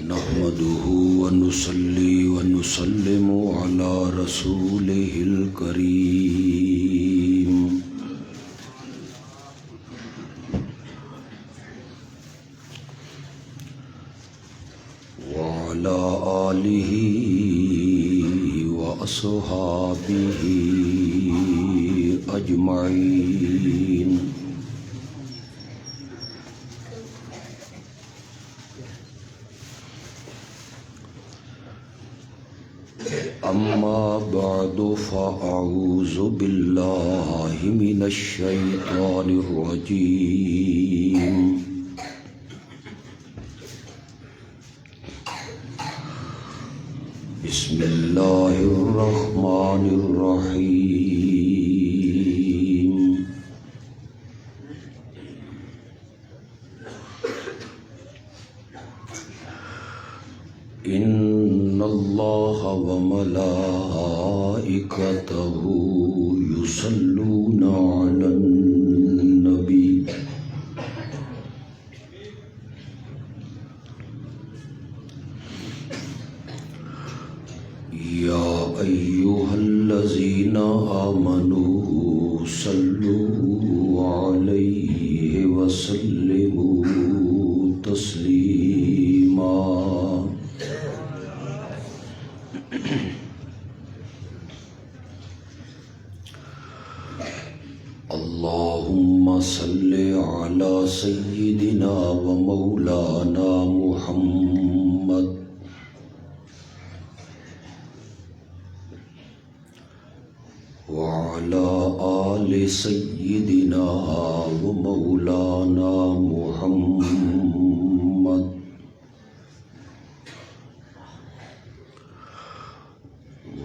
نحمده ونصلي ونسلم على رسوله الكريم وعلى آله وأصحابه أجمعين. أما بعد فأعوذ بالله من الشيطان الرجيم. بسم الله الرحمن الرحيم. إن الله وملائكته يصلون على النبي يا أيها الذين آمنوا صلوا عليه وسلموا تسليما. اللهم صل على سيدنا ومولانا محمد وعلى آل سيدنا ومولانا محمد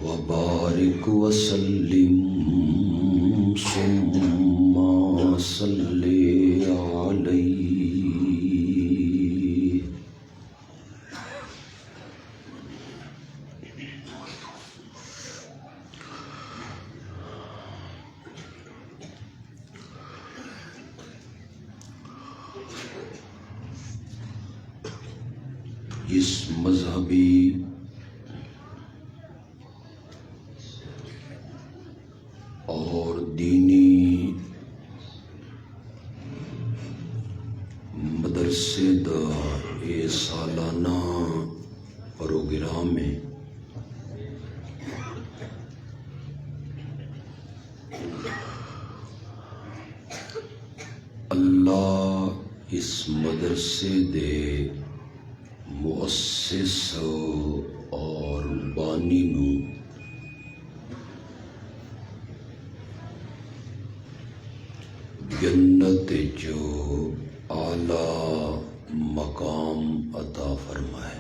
وبارك وسلم ثم صل عليه. اس مذہبی اور دینی مدرسے دا اے سالانہ پروگرام ہے. اللہ اس مدرسے دے مؤسس اور بانی نو جنت جو اعلیٰ مقام عطا فرمائے.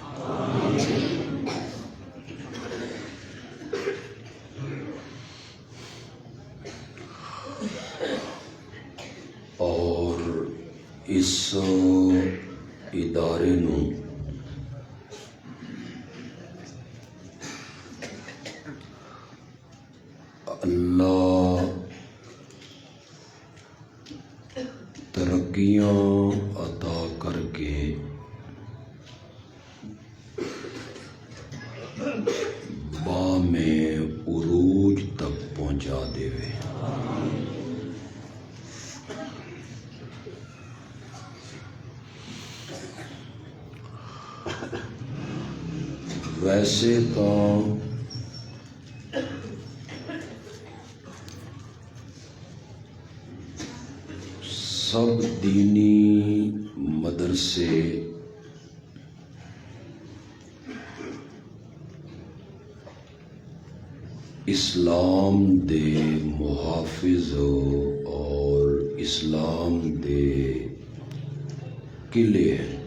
اور اس ادارے نو اللہ ترقیاں عطا کر کے بام عروج تک پہنچا دے. ویسے تو سب دینی مدرسے اسلام دے محافظ اور اسلام دے قلعے ہیں،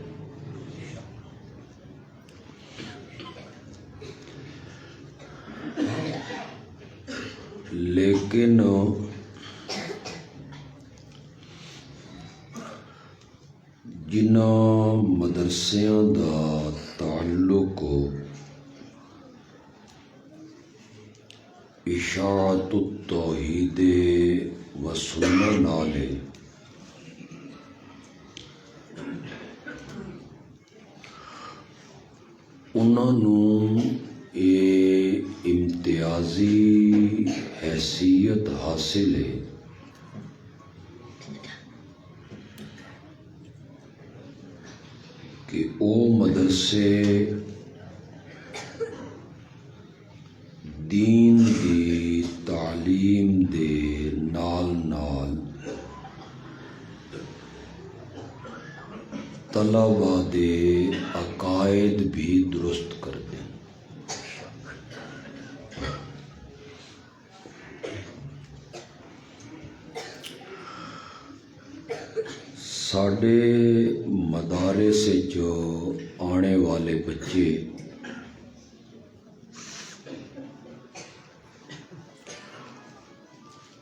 لیکن جنہاں مدرسیاں دا تعلق اشاعت التوحید و سنت نال ہے، انہاں نوں یہ امتیازی حیثیت حاصل ہے کہ او مدرسے دین دی تعلیم دے نال نال طلباء دے عقائد بھی درست کر دیں۔ ساڈے مدارس جو آنے والے بچے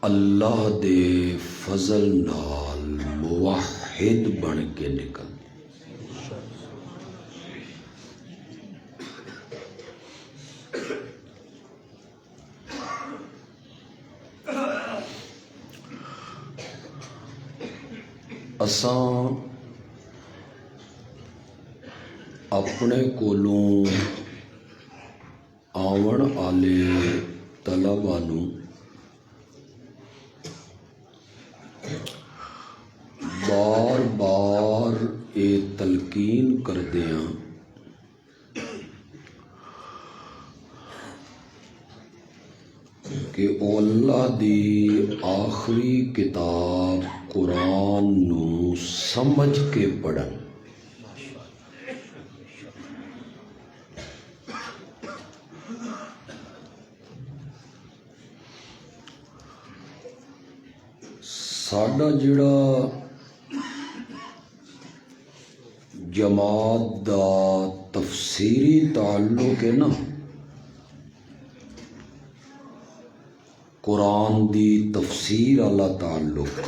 اللہ دے فضل نال موحد بن کے نکل، اساں اپنے کولوں آون آلے طلباء نوں بار بار یہ تلقین کردے ہاں کہ او اللہ دی آخری کتاب قرآن نو سمجھ کے پڑھن، ساڈا جڑا جماعت دا تفسیری تعلق ہے نا، قرآن دی تفسیر والا تعلق،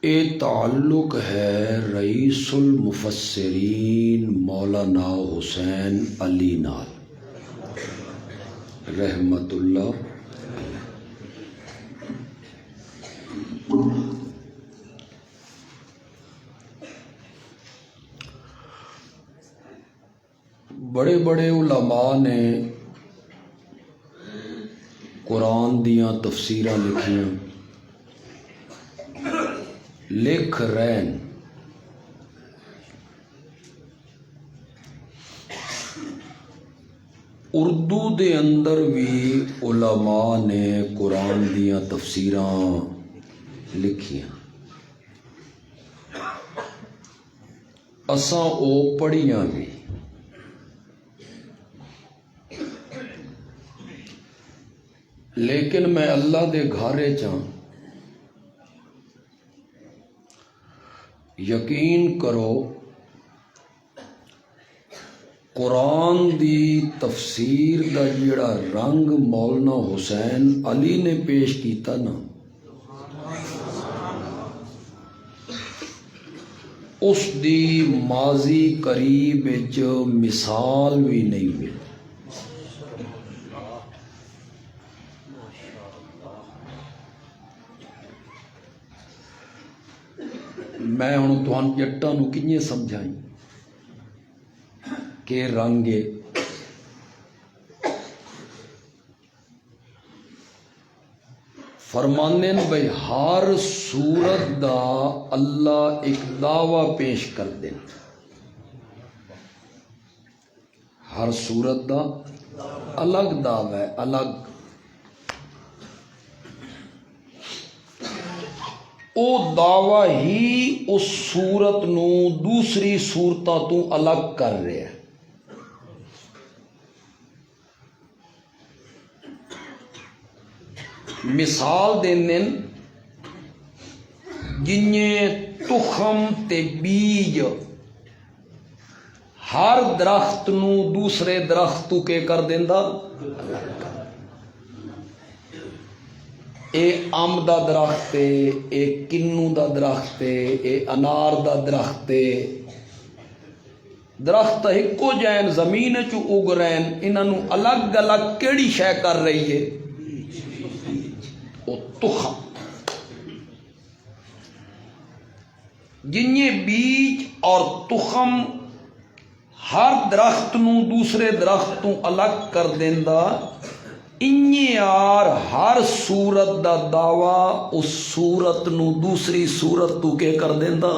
یہ تعلق ہے رئیس المفسرین مولانا حسین علی نال رحمت اللہ۔ بڑے بڑے علماء نے قرآن دیاں تفسیراں لکھیاں، لکھ رہن، اردو دے اندر بھی علماء نے قرآن دیاں تفسیراں لکھیاں، اساں او پڑھیاں بھی، لیکن میں اللہ دے گھارے چاں یقین کرو قرآن دی تفسیر دا جڑا رنگ مولانا حسین علی نے پیش کیتا نا، اس دی ماضی قریب وچ مثال بھی نہیں ملی۔ میں ہوں تہن جٹاں نوں کیجے سمجھائی کہ رنگ فرمانے بھائی ہر صورت دا اللہ ایک دعویٰ پیش کر دے، ہر صورت دا الگ دعویٰ ہے، الگ او دعویٰ ہی اس صورت نو دوسری صورتاں تو الگ کر رہے ہیں۔ مثال دینے جنیں تخم تے بیج ہر درخت نو دوسرے درخت تو کے کر دیندا، اے ام دا درخت ہے، اے کنو دا درخت ہے، اے انار دا درخت ہے، درخت ہکو جین زمین چو اگ رہن، انہاں نو الگ الگ کیڑی شے کر رہی ہے؟ او تخم۔ جنہیں بیج اور تخم ہر درخت نو دوسرے درخت تو الگ کر دیندا، انہیں یار ہر صورت دا دعویٰ اس صورت نو دوسری صورت تو کے کر دیندا۔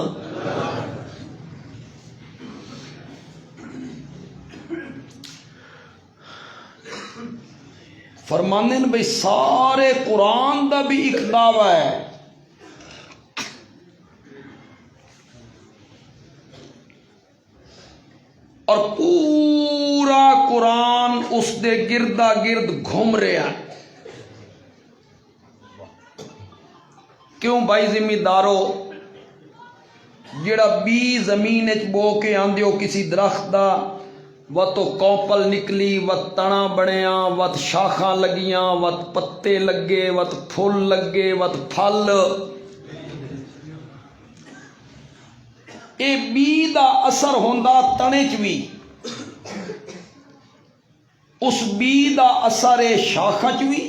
فرماندے نے بھئی سارے قرآن دا بھی ایک دعویٰ ہے، اور پورا قرآن اس دے گردا گرد گھوم رہا ہے۔ کیوں بھائی ذمہ دارو، جڑا بی زمین اچ بو کے آندے ہو کسی درخت دا، وت تو کوپل نکلی، وت تنا بنیا، وت شاخاں لگیاں، وت پتے لگے، وت پھل لگے، وت پھل، اے بی دا اثر ہوندا تنے چ وی، اس بی دا اثر ہے شاخاں چ وی،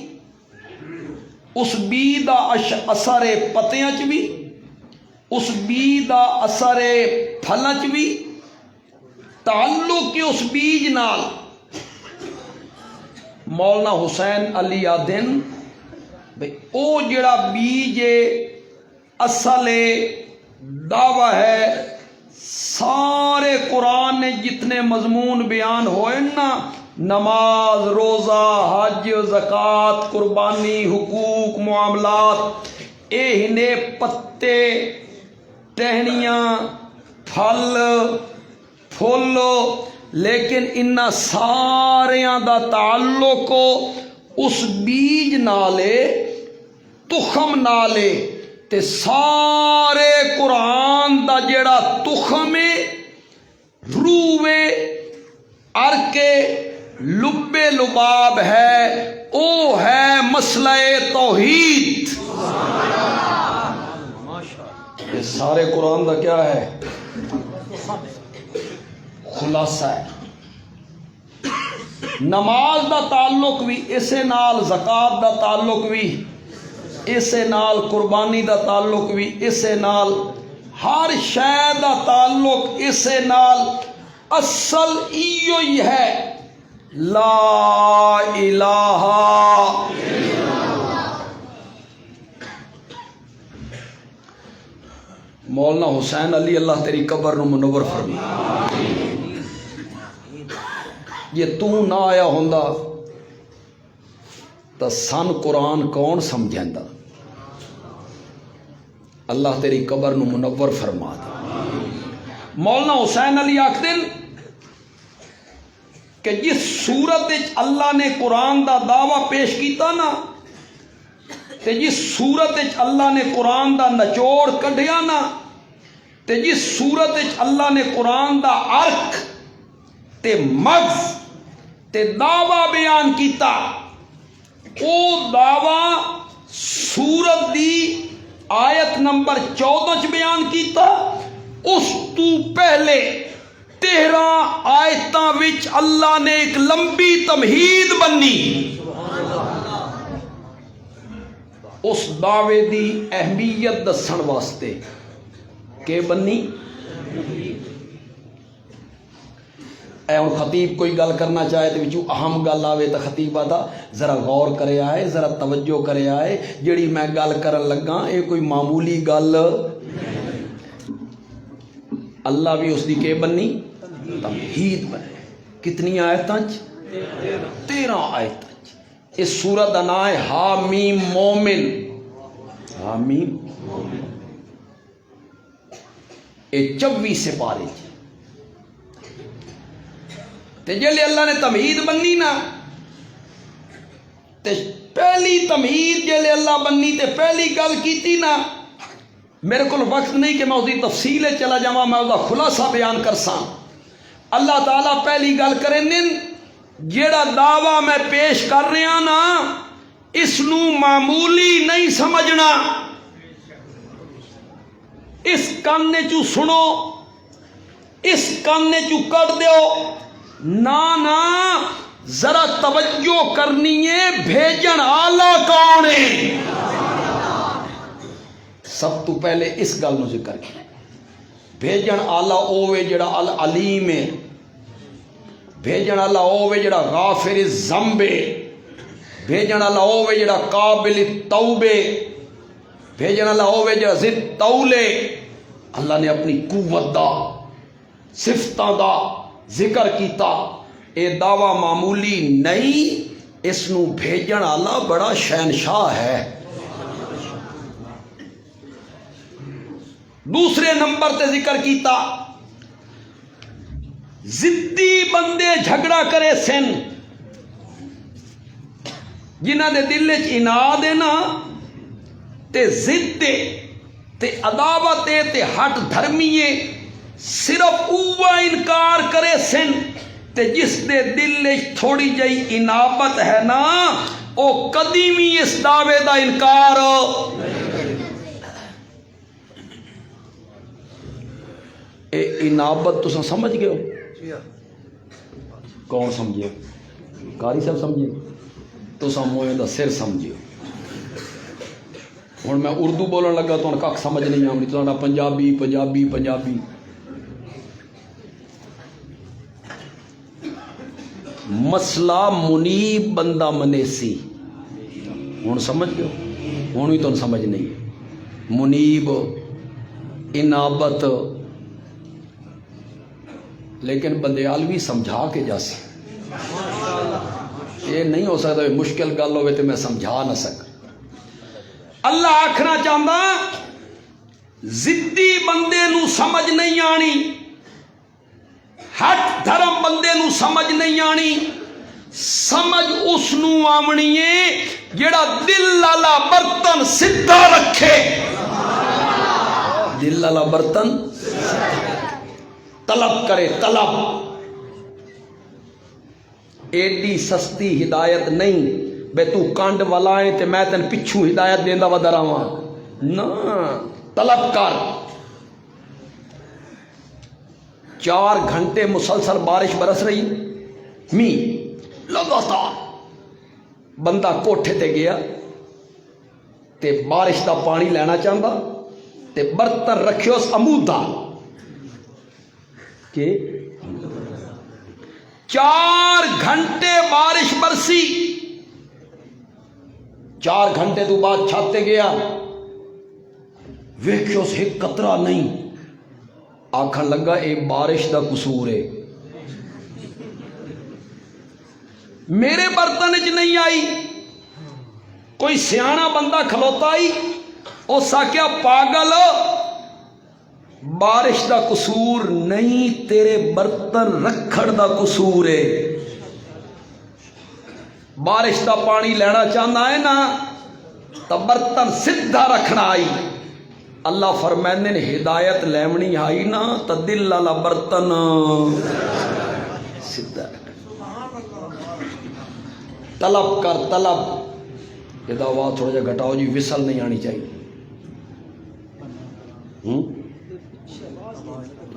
اس بی دا اثر ہے پتیاں چ وی، اس بی دا اثر ہے پھلاں چ وی۔ تعلق کے اس بیج نال مولانا حسین علی آدن بھئی او جڑا بیج اصل دعویٰ ہے، سارے قرآن نے جتنے مضمون بیان ہوئے نا، نماز، روزہ، حج، زکوٰۃ، قربانی، حقوق، معاملات، اے ہنے پتے، ٹہنیاں، پھل، لیکن انہاں ساریاں دا تعلق اس بیج نالے، تخم نالے، تے سارے قرآن دا جڑا تخم ہے، روے، ارکے، لبے لباب ہے، او ہے مسئلہ توحید۔ یہ سارے قرآن دا کیا ہے؟ خلاصہ ہے۔ نماز دا تعلق بھی اسے نال، زکوٰۃ دا تعلق بھی اسے نال، قربانی دا تعلق بھی اسے نال، ہر شے دا تعلق اسے نال، اصل ایو ہی ہے، لا الہ مولانا حسین علی اللہ تیری قبر نو منور فرما۔ یہ تو نہ آیا ہوندا تو سن قرآن کون سمجھیندا؟ اللہ تیری قبر نو منور فرما دے۔ مولانا حسین علی آکھدن کہ جس صورت اللہ نے قرآن دا دعویٰ پیش کیتا نا، تے جس صورت اللہ نے قرآن دا نچوڑ کڈیا نا، تے جس صورت اللہ نے قرآن دا عرق تے مغز تے دعویٰ بیان کیتا، او دعویٰ سورت دی آیت نمبر 14 چ بیان کیتا۔ اس تو پہلے 13 آیتاں وچ اللہ نے ایک لمبی تمہید بنی اس دعوے دی اہمیت دسن واسطے۔ کہ بنی اے ہن خطیب کوئی گل کرنا چاہے تو وچوں اہم گل آوے تو خطیب آتا ذرا غور کرے آئے، ذرا توجہ کرے آئے، جڑی میں گل کرن لگا اے کوئی معمولی گل، اللہ بھی اس دی کہ بنی تمہید بنے۔ کتنی آیتاں؟ 13 آیتاں۔ اس سورت دا نام ہے حامیم مومن۔ حامیم اے 24 سپارے تے جلے اللہ نے تمہید بنی نا، تے پہلی تمہید جلے اللہ بنی تے پہلی گل کیتی نا، میرے کو وقت نہیں کہ میں اس کی تفصیل چلا جاواں، میں اس کا خلاصہ بیان کرساں۔ اللہ تعالیٰ پہلی گل کریں جیڑا دعویٰ میں پیش کر رہا نا اس نو معمولی نہیں سمجھنا، اس کانے چو سنو، اس کانے چو کر دیو، نا ذرا توجہ کرنی ہے بھیجن آلہ کون ہے۔ سب تو پہلے اس گل نو ذکر کیا، بھیجن آلہ اوے جڑا العلیم ہے، بھیجن آلہ اوے جڑا غافر الذنب ہے، بھیجن آلہ اوے جڑا قابل التوبے، بھیجن آلہ اوے جڑا ذی الطول۔ اللہ نے اپنی قوت دا صفتاں دا ذکر کیتا، اے دعویٰ معمولی نہیں، اس نو بھیجن آلہ بڑا شہنشاہ ہے۔ دوسرے نمبر تے ذکر کیتا ضدی بندے جھگڑا کرے سن، جنہ دے دل وچ اناد ہے نا تے ضد تے عداوت تے ہٹ دھرمیے، صرف اوہ انکار کرے سن تے جس دے دل وچ تھوڑی جئی انابت ہے نا او کدی بھی اس دعوے دا انکار۔ اے انابت تساں سمجھ گئے ہو؟ کون سمجھے؟ قاری صاحب سمجھے؟ تساں موئے دا سر سمجھے ہوں میں اردو بولن لگا تو ہوں کھ سمجھ نہیں آنی، تو پنجابی پنجابی پنجابی۔ مسئلہ منیب بندہ منیسی، ہوں سمجھ گئے ہوں بھی تو سمجھ نہیں۔ منیب انابت، لیکن بندیالوی سمجھا کے جاسی، یہ نہیں ہو سکتا مشکل گل ہوئے تو میں سمجھا نہ سکا۔ اللہ آکھنا چاہتا ضدی بندے نو سمجھ نہیں آنی، ہٹ دھرم بندے نو سمجھ نہیں آنی، سمجھ اس نو آمنی ہے جڑا دل والا برتن سدھا رکھے، دل والا برتن طلب کرے۔ طلب ایڈی سستی ہدایت نہیں بے تو کانڈ والا ہے تے میں تین پچھو ہدایت دیندا ودا رہواں، نا طلب کر۔ 4 گھنٹے مسلسل بارش برس رہی، می لگاتار، بندہ کوٹھے تے گیا تے بارش دا پانی لینا چاہتا تے برتن رکھے اس عمودہ کہ 4 گھنٹے بارش برسی، 4 گھنٹے تو بعد چھاتے گیا، ویکھو سے ایک قطرہ نہیں، آکھن لگا اے بارش دا قصور ہے، میرے برتن وچ نہیں آئی۔ کوئی سیاںا بندہ کھلوتا آئی، اس آکھیا پاگل بارش دا قصور نہیں، تیرے برتن رکھڑ دا قصور ہے۔ بارش دا پانی لینا چاہنا ہے نا تو برتن سدھا رکھنا آئی۔ اللہ فرمانے نے ہدایت لیمنی آئی نا تو دل والا برتن سدھا رکھنا۔ طلب کر، طلب۔ یہ آواز تھوڑا جا گھٹاؤ جی، وسل نہیں آنی چاہیے۔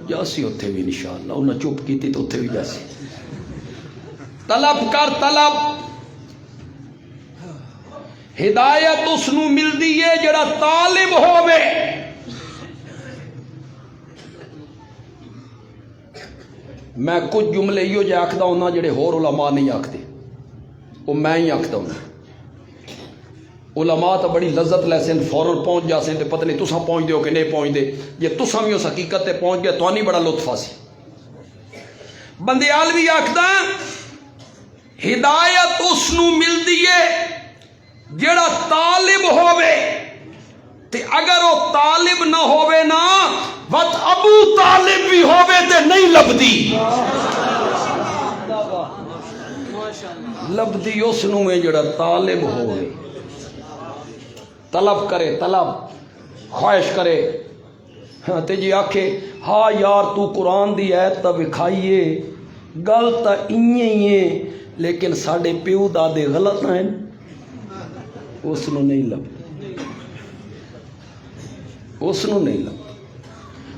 جاسی اتھے بھی انشاءاللہ، انہیں چپ کی تھی تو اتھے بھی جاسی۔ طلب کر، طلب۔ ہدایت اس نو مل دی ہے جڑا طالب ہووے۔ میں کچھ جملے یہ جے آکھدا ہونا جڑے ہور علماء نہیں آکھدے، وہ میں ہی آکھدا ہونا۔ علماء تو بڑی لذت لے سن، فوراً پہنچ جا سن، پتہ نہیں تساں پہنچ دے ہو کہ نہیں پہنچ دے، جے تساں بھی اس حقیقت تے پہنچ گئے تو نہیں بڑا لطف آسی۔ بندیالوی آکھدا ہدایت اس نو ملدی ہے جڑا طالب ہووے، تے اگر وہ طالب نہ ہووے نا وقت ابو طالب بھی ہووے تے نہیں لبدی، لبدی اس نو ہے جڑا طالب ہووے۔ طلب کرے، طلب۔ خواہش کرے ہاں تے جی آکھے ہاں یار تو قرآن دی ایت تا وکھائیے گل تا انہیں ہی ہے لیکن ساڈے پیو دادے غلط ہیں اس نو نہیں لب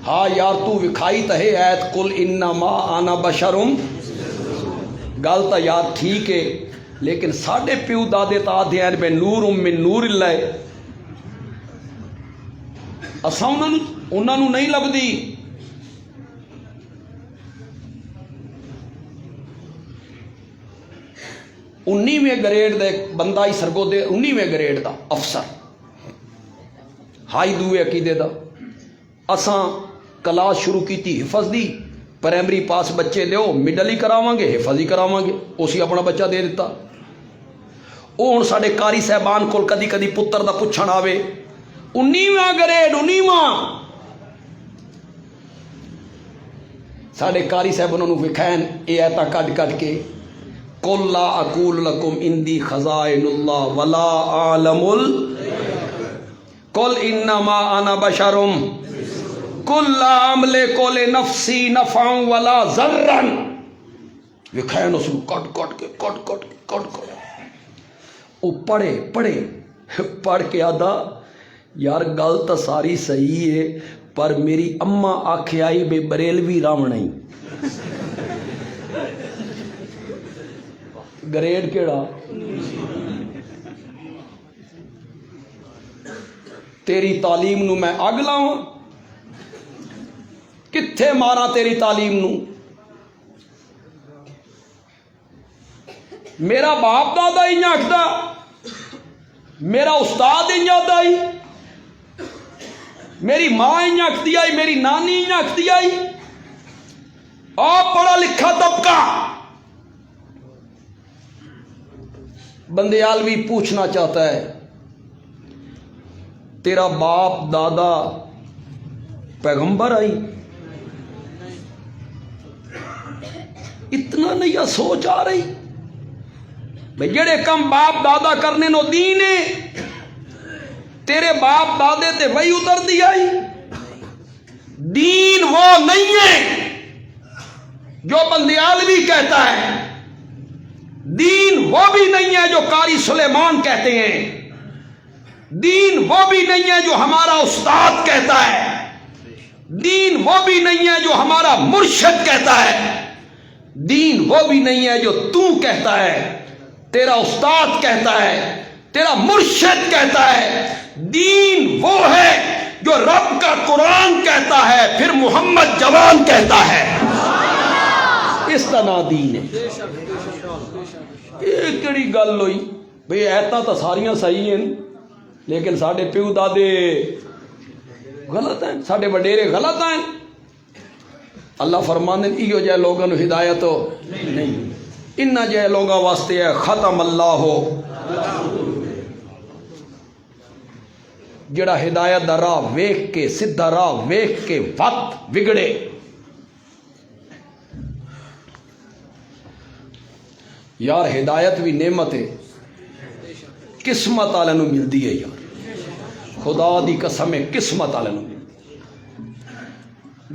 ہاں یار تو وکھائی تا ہے ایت قل انما انا بشرم گل تا یار ٹھیک ہے لیکن ساڈے پیو دادے تا آدھے ہیں بے نور من نور اللہ اساں انہاں نو نہیں لبدی انیویں گریڈ دے بندہ ہی سرگودے انیویں گریڈ دا افسر ہائی دوے عقیدے دا اساں کلاس شروع کیتی حفظ دی پرائمری پاس بچے دیو مڈل ہی کراواں گے حفظ ہی کراواں گے اسی اپنا بچہ دے دیتا او ہن ساڈے قاری صاحبان کول کدی کدی پتر دا پچھن آوے 19واں گریڈ 19واں ساڈے قاری صاحب انہوں نے وکھائن اے ایتا کٹ کٹ کے قل لا اقول لکم اندی خزائن اللہ ولا عالم قل انما انا بشرم قل لا املک لنفسی نفعا ولا ضرا وکھائن اس کو کٹ کٹ کے وہ پڑھے پڑھ کے آدھا یار گل تو ساری صحیح ہے پر میری اماں آکھے آئی بے بریلوی راونا ہی گریڈ کیڑا تیری تعلیم نو میں اگ لاواں کتھے مارا تیری تعلیم نو میرا باپ دادا ہی آکھدا میرا استاد ہی آتا ہی میری ماں ہی آکھتی آئی میری نانی ہی آکھتی آئی آپ پڑھا لکھا طبقہ بندیالوی پوچھنا چاہتا ہے تیرا باپ دادا پیغمبر آئی اتنا نہیں سوچ آ رہی بھئی جڑے کم باپ دادا کرنے نو دین ہے تیرے باپ دادے تے وہی اتر دی آئی دین وہ نہیں ہے جو بندیالوی کہتا ہے دین وہ بھی نہیں ہے جو قاری سلیمان کہتے ہیں دین وہ بھی نہیں ہے جو ہمارا استاد کہتا ہے دین وہ بھی نہیں ہے جو ہمارا مرشد کہتا ہے دین وہ بھی نہیں ہے جو تو کہتا ہے تیرا استاد کہتا ہے تیرا مرشد کہتا ہے دین وہ ہے جو رب کا قرآن کہتا ہے پھر محمد جوان کہتا ہے اس طرح دین ہے یہ کیڑی گل ہوئی بھئی ایتا تو ساریاں صحیح ہیں لیکن ساڈے پیو دادے غلط ہیں ساڈے وڈیرے غلط ہیں اللہ فرمانے ایو جائے لوگوں نے ہدایت ہو نہیں ان جائے لوگوں واسطے ہے ختم اللہ ہو جڑا ہدایت دا راہ ویکھ کے سدھا راہ ویکھ کے وقت بگڑے یار ہدایت بھی نعمت ہے قسمت والے نو ملتی ہے یار خدا دی قسم ہے قسمت والے نو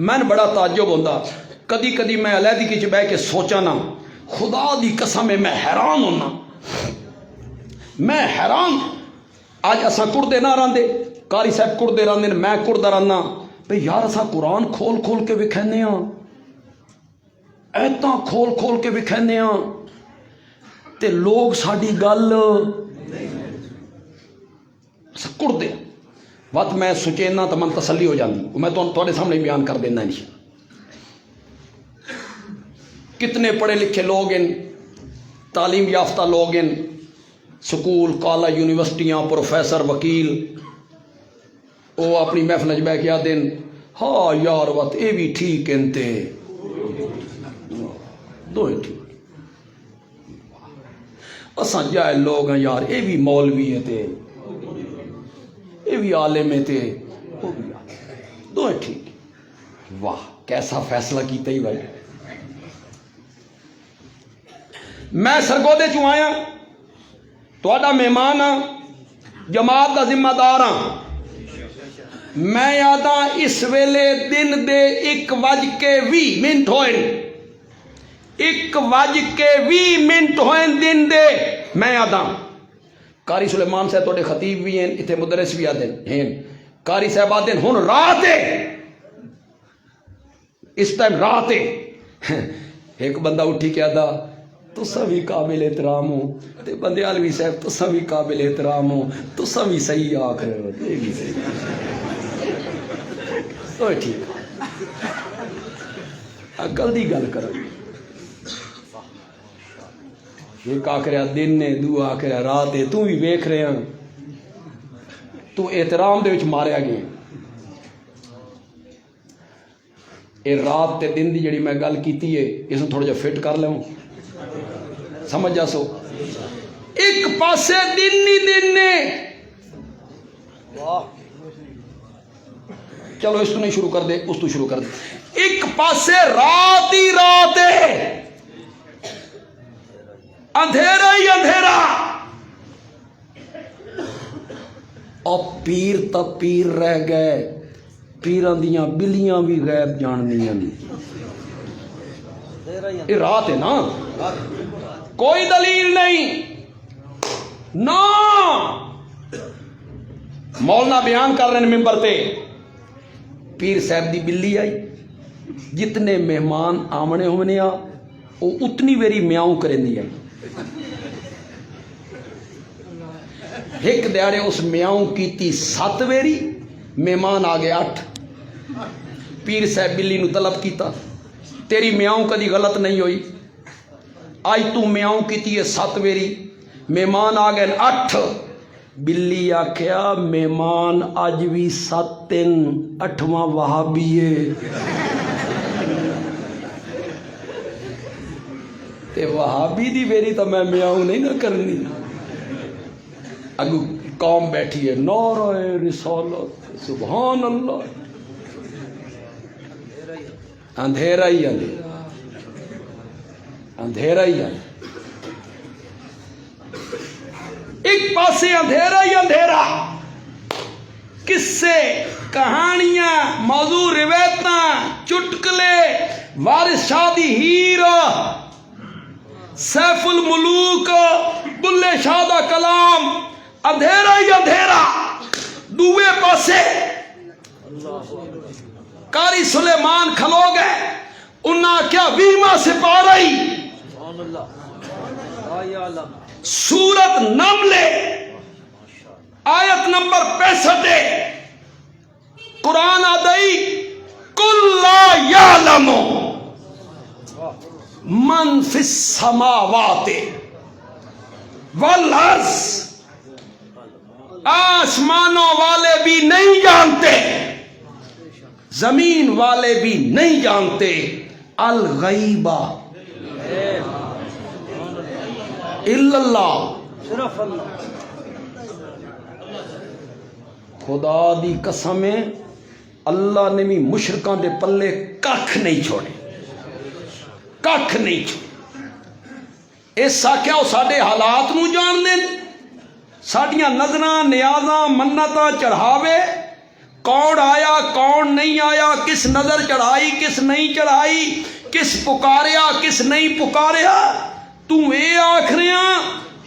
میں بڑا تعجب ہوتا کدی کدی میں علیحدگی کی بہ کے سوچا نا خدا دی قسم ہے میں حیران ہونا میں حیران آج اساں کڑدے نہ راندے قاری صاحب کڑدے راندے میں کڑدا رہنا بھئی یار اساں قرآن کھول کھول کے وکھانے ہاں ایتاں کھول کھول کے وکھانے ہاں تے لوگ ساڈی گل کڑدے وقت میں سچینا تو من تسلی ہو جاتی میں تھوڑے سامنے بیان کر دینا انشاءاللہ کتنے پڑھے لکھے لوگ ہیں تعلیم یافتہ لوگ ہیں سکول کالج یونیورسٹیاں پروفیسر وکیل وہ اپنی محفل بہ کے آتے ہیں ہاں یار وقت یہ بھی ٹھیک ہیں تے دو ٹھیک اساں جائے لوگ ہیں یار یہ بھی مولوی ہیں تے یہ بھی عالم ہے تے وہ بھی دو ٹھیک واہ کیسا فیصلہ کیتا ہی بھائی میں سرگودے چوں آیا تہاڈا مہمان ہاں جماعت دا ذمہ دار ہاں میں آدھا اس ویلے دن دے 1:20 ہوئے، 1:20 ہوئے دن دے، میں آدھا قاری سلیمان صاحب تھوڑے خطیب بھی ہیں، اتنے مدرس بھی آتے ہیں، قاری صاحب آتے ہیں ہن رات ہے، اس ٹائم رات ہے، ایک بندہ اٹھی کے آدھا تسا بھی قابل احترام ہو، تے بندے علوی صاحب تسا بھی قابل احترام ہو، تسا بھی صحیح آخ رہے ہو، یہ بھی صحیح تو ٹھیک، عقل دی گل کرو، ایک آخ رہا دن نے، دو آخ رہا رات ہے، تو بھی ویکھ رہے ہیں، تو احترام دے وچ ماریا گیا۔ اے رات تے دن دی جڑی میں گل کیتی ہے اس تھوڑا جا فٹ کر لوں، سمجھ جا سو، ایک پاسے دن نہیں دن نے، چلو اس تو نہیں شروع کر دے، اس تو شروع کر دے، ایک پاسے رات ہی رات ہے، اندھیرا ہی اندھیرا، اور پیر تا پیر رہ گئے، پیران دیاں بلیاں بھی غیب جان دیاں نہیں، یہ رات ہے نا، کوئی دلیل نہیں نا، مولانا بیان کر رہے ہیں ممبر تے، پیر صاحب دی بلی آئی، جتنے مہمان آمنے ہونے آ وہ اتنی ویری میاؤں کریں دی آئی، ایک دیارے اس میاؤں کیتی 7 ویری، مہمان آگے 8، پیر صاحب بلی نو طلب کیتا، تیری میاؤں کدی غلط نہیں ہوئی، آج تو میاؤں کیتی ہے 7 ویری، مہمان آگئے 8، بلی آکھیا مہمان آج بھی 7، 8واں وہابی ہے، تے وہابی دی ویری تو میں میاؤں نہیں نہ کرنی، اگو قوم بیٹھی ہے، نعرہ رسالت، سبحان اللہ، اندھیرا ہی اندھیرا، اندھیرا ہی اندھیرا، ایک پاسے اندھیرا ہی اندھیرا، قصے، کہانیاں، موضوع روایتاں، چٹکلے، وارث شاہ دی ہیر، سیف الملوک، بلے شاہ دا کلام، اندھیرا ہی اندھیرا، دوے پاسے قاری سلیمان کھلو گئے، انہاں کیا 20واں سپارہ ہی، سورت نمل آیت نمبر 65، قرآن آدائی کل لا یعلم من فی السماوات والارض، آسمانوں والے بھی نہیں جانتے، زمین والے بھی نہیں جانتے، الغیبہ الا اللہ، صرف اللہ، خدا دی قسم ہے اللہ نے بھی مشرکاں دے پلے ککھ نہیں چھوڑے، ککھ نہیں چھوڑے، ایسا کیا وہ ساڈے حالات نو جان دیں، ساڈیاں نظراں نیازاں منتاں چڑھاوے، کون آیا کون نہیں آیا، کس نظر چڑھائی کس نہیں چڑھائی، کس پکاریا کس نہیں پکاریا، تو اے آکھ رہے ہیں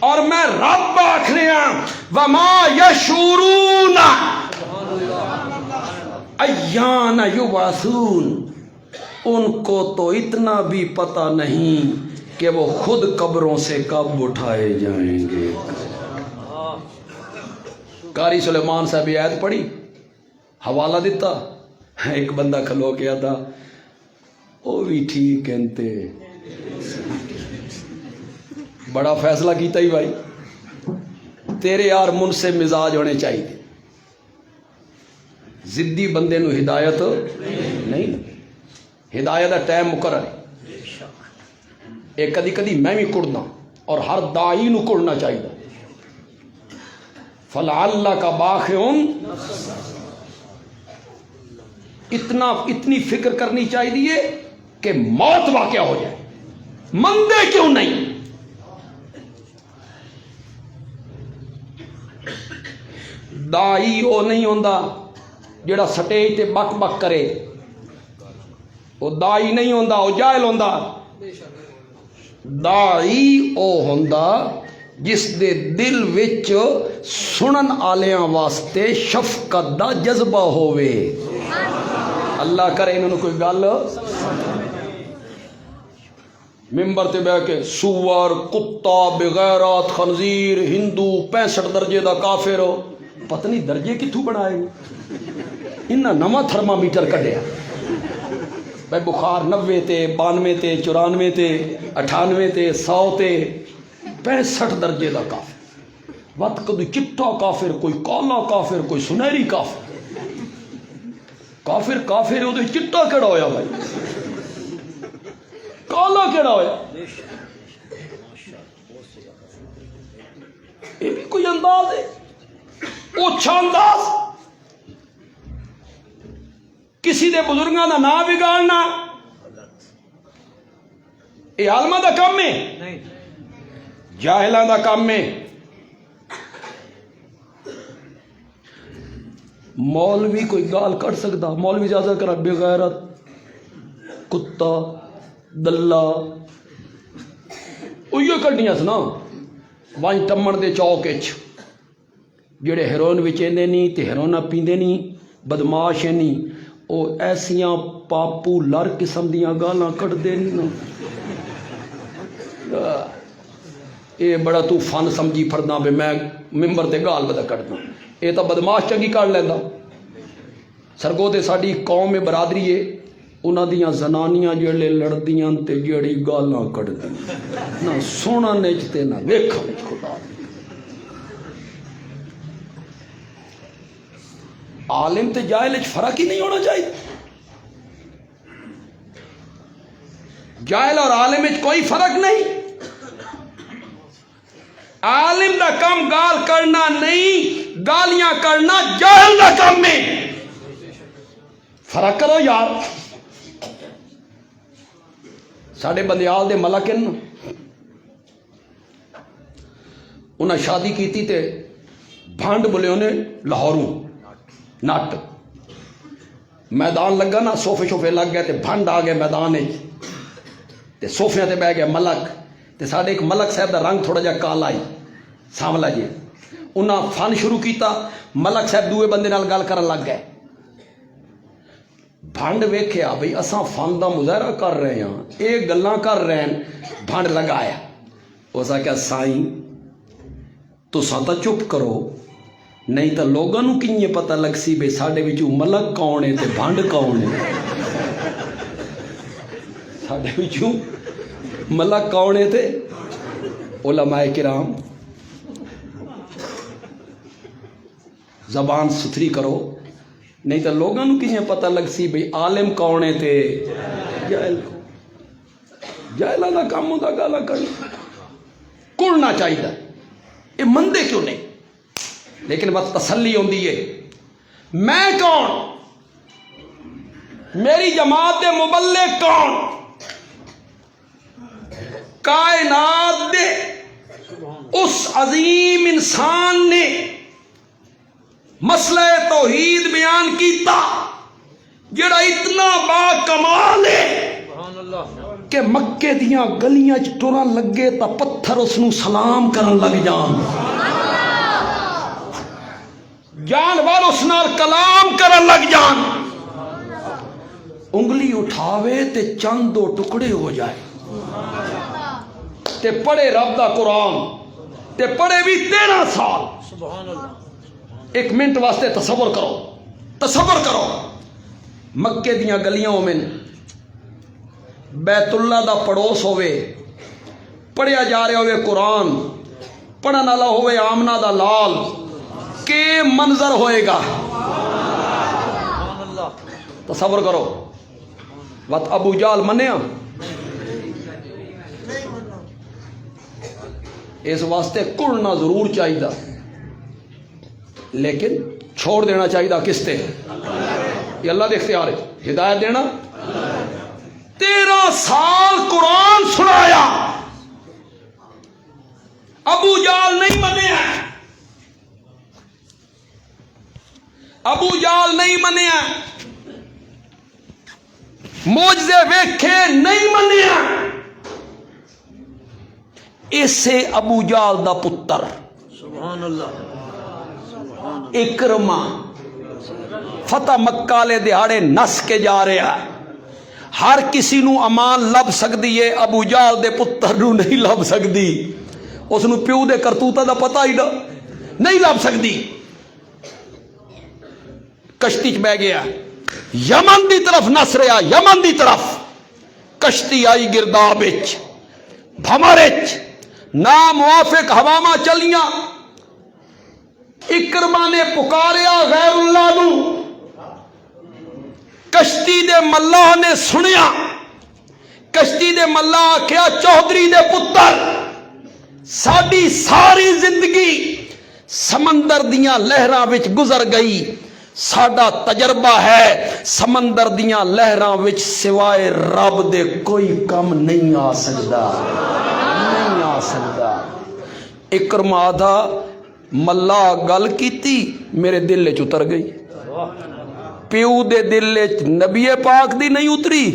اور میں رب آکھ رہے ہیں، وما یشعرون ایان یبعثون، ان کو تو اتنا بھی پتہ نہیں کہ وہ خود قبروں سے کب اٹھائے جائیں گے۔ قاری سلیمان صاحب آیت پڑھی، حوالہ دیتا، ایک بندہ کھلو گیا تھا، وہ بھی ٹھیک کہتے، بڑا فیصلہ کیتا ہی بھائی، تیرے یار من سے مزاج ہونے چاہیے، ضدی بندے نو ہدایت نہیں، ہدایت کا ٹائم مقرر ہے، ایک کدی کدی میں بھی کڑنا اور ہر دائی نو کڑنا چاہیے، فلعلک باخع، اتنی فکر کرنی چاہیے کہ موت واقع ہو جائے، مندے کیوں نہیں، دائی وہ نہیں ہوندا جڑا سٹیج تے بک بک کرے وہ دائی نہیں ہوندا، وہ جاہل ہوندا۔ دائی او ہوندا جس دے دل وچ سنن آلیاں واسطے شفقت دا جذبہ ہووے۔ اللہ کرے انہوں نے کوئی گل ممبر تے بہ کے سور، کتا، بغیرات، خنزیر، ہندو، 65 درجے دا کافر ہو، پتہ نہیں درجے کتھوں بنائے انہاں نواں تھرمامیٹر کڈیا بھائی بخار 90 تے 92 تے 94 تے 98 تے 100 تے 65 درجے دا کافر، وقت کوئی چٹا کافر، کوئی کالا کافر، کوئی سنہری کافر۔ کافر کافر وہ چٹا کیڑا ہویا بھائی، کالا کیڑا ہویا؟ یہ بھی کوئی انداز ہے؟ اوچھا انداز کسی دے بزرگاں دا نام بگاڑنا یہ عالماں دا کام ہے؟ جاہلاں دا کام ہے۔ مولوی کوئی گال کر سکتا؟ مولوی زیادہ کرا بغیرت، کتا، دلہ اوہی کڈیاں نا وائن ٹمن دے چوک وچ جڑے ہیروئن وچیندے نہیں تے ہیروئن پیندے نہیں، بدماش ہیں نہیں، او ایسیاں پاپولر قسم دیاں گالاں کڈدے نہیں نا۔ اے بڑا تو فن سمجھی پھردا بے میں ممبر تے گال بدا کڈدا، اے تا بدماش چنگی کر لیندا۔ سرگو تے ساڈی قوم برادری ہے، انہاں دیاں زنانیاں جڑے لڑدیاں تے جڑی گالاں کڈدیاں نہ سنن وچ تے نہ ویکھن وچ۔ خدا عالم تے جاہل وچ فرق ہی نہیں ہونا چاہیے۔ جاہل اور عالم وچ کوئی فرق نہیں۔ عالم دا کام گال کرنا نہیں، گالیاں کرنا جاہل دا کام ہے۔ فرق کرو یار۔ ساڈے بندیال دے ملک ہیں، انہاں شادی کیتی تے بھانڈ بولے انہیں لاہوروں نٹ میدان لگا نا، صوفے شوفے لگ گئے تے بھانڈ آ گئے میدان تے صوفیاں تے بہ گئے ملک تے ساڈے ایک ملک صاحب دا رنگ تھوڑا جا کالا ہی سانولا جی، انہاں فن شروع کیتا، ملک صاحب دوے بندے نال گل کرن لگ گئے۔ بھانڈ ویکھیا بھئی اساں فن دا مظاہرہ کر رہے ہیں، اے گلاں کر رہے ہیں، بھانڈ لگایا۔ اس آخیا سائیں تساں تا چپ کرو، نہیں تو لوگاں نوں کییں پتہ لگ سی بے ساڈے وچوں ملک کون ہے تے بھانڈ کون ہے۔ ساڈے وچوں ملک کون ہے تے علماء کرام زبان ستھری کرو، نہیں تو لوگاں نوں کییں پتہ لگ سی بھئی عالم کون ہے تے جاہل کون۔ جاہلاں دا کام ہوندا گالاں کرنا، کڑنا چاہیے۔ یہ مندے کیوں نہیں؟ لیکن بس تسلی ہوندی ہے میں کون، میری جماعت دے مبلغ کون، کائنات دے اس عظیم انسان نے مسئلہ توحید بیان کیتا جڑا اتنا با کمال ہے کہ مکے دیاں گلیاں چ ٹرن لگے تا پتھر اس نو سلام کرن لگ جان، جانور اس نال کلام کرن لگ جان، انگلی اٹھاوے تے چند دو ٹکڑے ہو جائے، تے پڑھے رب دا قرآن تے پڑھے بھی 13 سال۔ ایک منٹ واسطے تصور کرو، تصور کرو مکے دیاں گلیاں میں بیت اللہ دا پڑوس ہوئے، پڑھیا جا رہے ہوئے قرآن، پڑھن والا ہوئے آمنہ دا لال، کہ منظر ہوئے گا۔ تصور کرو وقت ابو جال منیا، اس واسطے کڑنا ضرور چاہیے، لیکن چھوڑ دینا چاہیے کس تے؟ یہ اللہ دے اختیار ہے، ہدایت دینا۔ 13 سال قرآن سنایا، ابو جال نہیں منیا، ابو جال نہیں منیا، موجزے ویکھے نہیں منیا، اسے ابو جال دا پتر سبحان اللہ اکرما فتح مکہ لے دہاڑے نس کے جا رہا ہے، ہر کسی نو امان لب سکتی ہے، ابو جال دے پتر نو نہیں لب سکتی، اس نو پیو دے کرتوتا دا پتہ ہی نہیں لب سکتی۔ کشتی چ بہ گیا، یمن دی طرف نس رہا، یمن دی طرف کشتی آئی گرداب وچ بھمر وچ، ناموافق ہواواں چلیاں، اکرما نے پکاریا غیر اللہ نو، کشتی دے ملاح نے سنیا، کشتی دے ملاح آکھیا چودھری دے پتر ساڈی ساری زندگی سمندر دیاں لہراں وچ گزر گئی، ساڈا تجربہ ہے سمندر دیاں لہراں وچ سوائے رب دے کوئی کم نہیں آ سکدا، نہیں آ سکدا۔ اکرما دا ملا گل کیتی میرے دل وچ اتر گئی، پیو دے دل وچ نبی پاک دی نہیں اتری،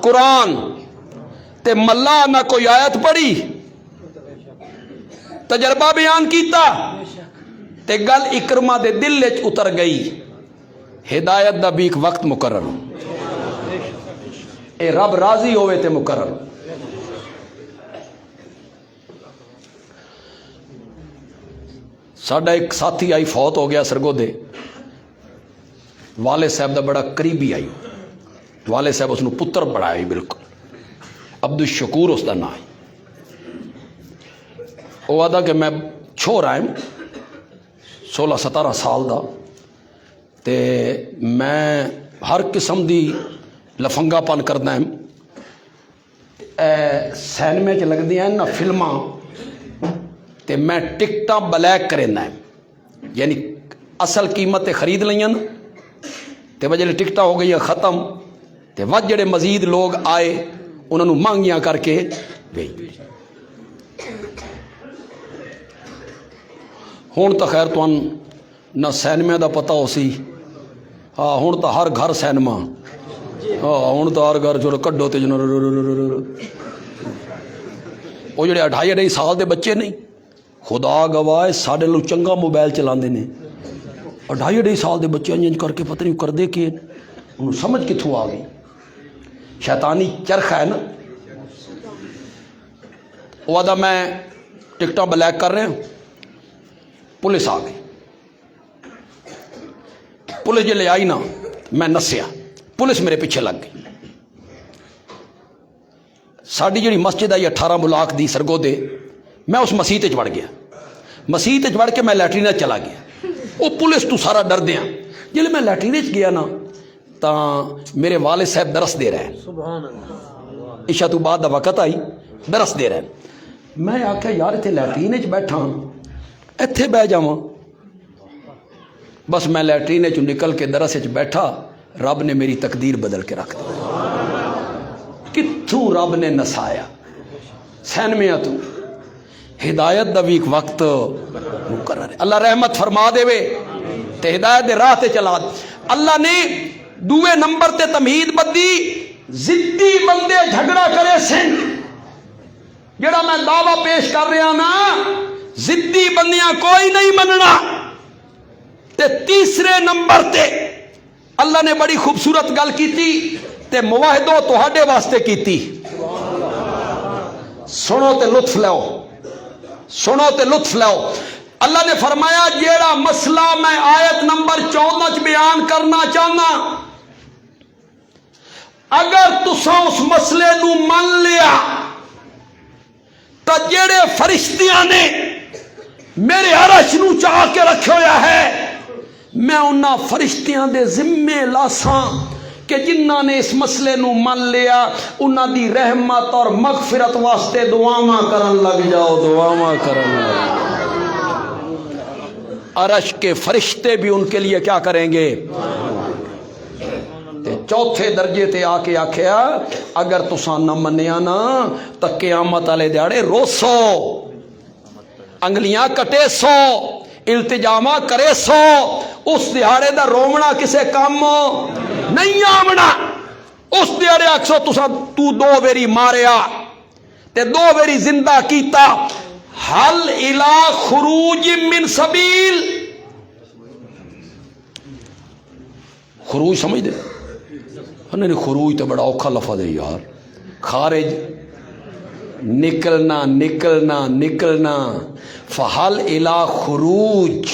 قرآن تے ملا نہ کوئی آیت پڑھی، تجربہ بیان کیتا تے گل اکرما دے دل وچ اتر گئی۔ ہدایت دا بھی ایک وقت مقرر، اے رب راضی ہوئے تے مقرر۔ ساڈا ایک ساتھی آئی فوت ہو گیا سرگودے، والد صاحب دا بڑا قریبی آئی، والد صاحب اس نو پتر بڑھایا بالکل، عبد الشکور اس دا نام ہے۔ وہ آدھا کہ میں چھوڑ آئے 16-17 سال دا، تے میں ہر قسم دی لفنگا پن کرنا ہے، سینمے چ لگدی ہیں نا فلماں، تے میں ٹکٹاں بلیک کرینا ہے، یعنی اصل قیمت خرید لئیاں نا، تے وجہ ٹکٹاں ہو گئی ختم، تے وجہ جڑے مزید لوگ آئے انہوں نے مانگیاں کر کے گئی۔ ہون تو خیر تو نہ سینمے دا پتہ ہو سی، ہاں ہون تو ہر گھر سینما، ہاں ہون تو ہر گھر جو کڈو تے جنو وہ جڑے 2.5 سال دے بچے نہیں، خدا گواہ ساڈے لوگ چنگا موبائل چلاندے نے، 2.5 سال دے بچے انج کر کے پتہ نہیں کردے کہ انہوں سمجھ کتھوں آ گئی، شیطانی چرخہ ہے نا۔ وہ آدھا میں ٹکٹاں بلیک کر رہے ہیں، پولیس آ گئی، پولیس جلے آئی نا میں نسیا، پولیس میرے پیچھے لگ گئی۔ ساڑی جڑی مسجد آئی 18 بلاک دی سرگودے، میں اس مسیح وڑ گیا، مسیح وڑ کے میں لیٹرین چلا گیا، وہ پولیس تو سارا ڈر دیا، جلے میں لیٹرین گیا نا تا میرے والد صاحب درس دے رہے ہیں، عشاء تو بعد دا وقت آئی درس دے رہے ہیں، میں آکھیا یار اتنے لیٹرین بیٹھا ایتھے بہ جاواں، بس میں لیٹرین چ نکل کے درس بیٹھا، رب نے میری تقدیر بدل کے رکھ دی، کتھوں رب نے نسایا سینمیا تو۔ ہدایت دا بھی ایک وقت مقرر ہے، اللہ رحمت فرما دے وے تے ہدایت دے راہ تے چلا دے۔ اللہ نے دوے نمبر تے تمہید بدی، ضدی بندے جھگڑا کرے سن، جڑا میں دعویٰ پیش کر رہا نا ضدی بندیاں کوئی نہیں مننا۔ تے تیسرے نمبر تے اللہ نے بڑی خوبصورت گل کیتی تے مواہدو تہاڈے واسطے کیتی، سنو تے لطف لو، سنو تے لطف لو۔ اللہ نے فرمایا جیڑا مسئلہ میں آیت نمبر 14 بیان کرنا چاہنا، اگر تساں اس مسئلے نو من لیا تو جیڑے فرشتیاں نے میرے عرش نو چاہ کے رکھے ہویا ہے، میں انہاں فرشتیاں دے ذمے لاساں کہ جنہاں نے اس مسئلے نو من لیا انہاں دی رحمت اور مغفرت واسطے دعاواں کرن لگ جاؤ، دعاواں کرن لگ جاؤ۔ عرش کے فرشتے بھی ان کے لیے کیا کریں گے؟ چوتھے درجے تے آ کے آکھیا اگر تساں نہ منیا نا تو قیامت والے دیہڑے روسو، انگلیاں کٹے سو، التجامہ کرے سو، اس دیہڑے دا رومنا کسے کام نہیں آمنا. اس دیہڑے اکسو تو دو ویری ماریا تے دو ویری زندہ کیتا. حل الی خروج من سبیل. خروج سمجھ دے نہیں خروج تو بڑا اوکھا لفظ ہے یار. خارج نکلنا نکلنا نکلنا. فحل الی خروج.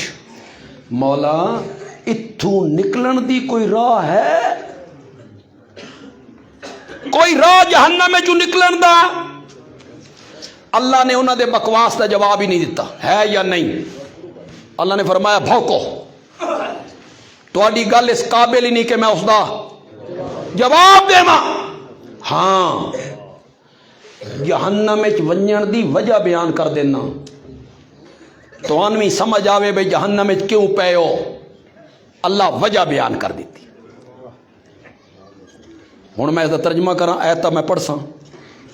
مولا اتھوں نکلن دی کوئی راہ ہے؟ کوئی راہ جہنم میں جو نکلن دا؟ اللہ نے انہوں دے بکواس کا جواب ہی نہیں دیتا ہے یا نہیں. اللہ نے فرمایا بھوکو. تہاڈی گل اس قابل ہی نہیں کہ میں اس دا جواب دیواں. ہاں جہنم وچ ونجن دی وجہ بیان کر دینا تو انوی سمجھ آوے بھئی جہنم وچ کیوں پے ہو. اللہ وجہ بیان کر دیتی. ہن میں اس دا ترجمہ کراں. ایت میں پڑھ ساں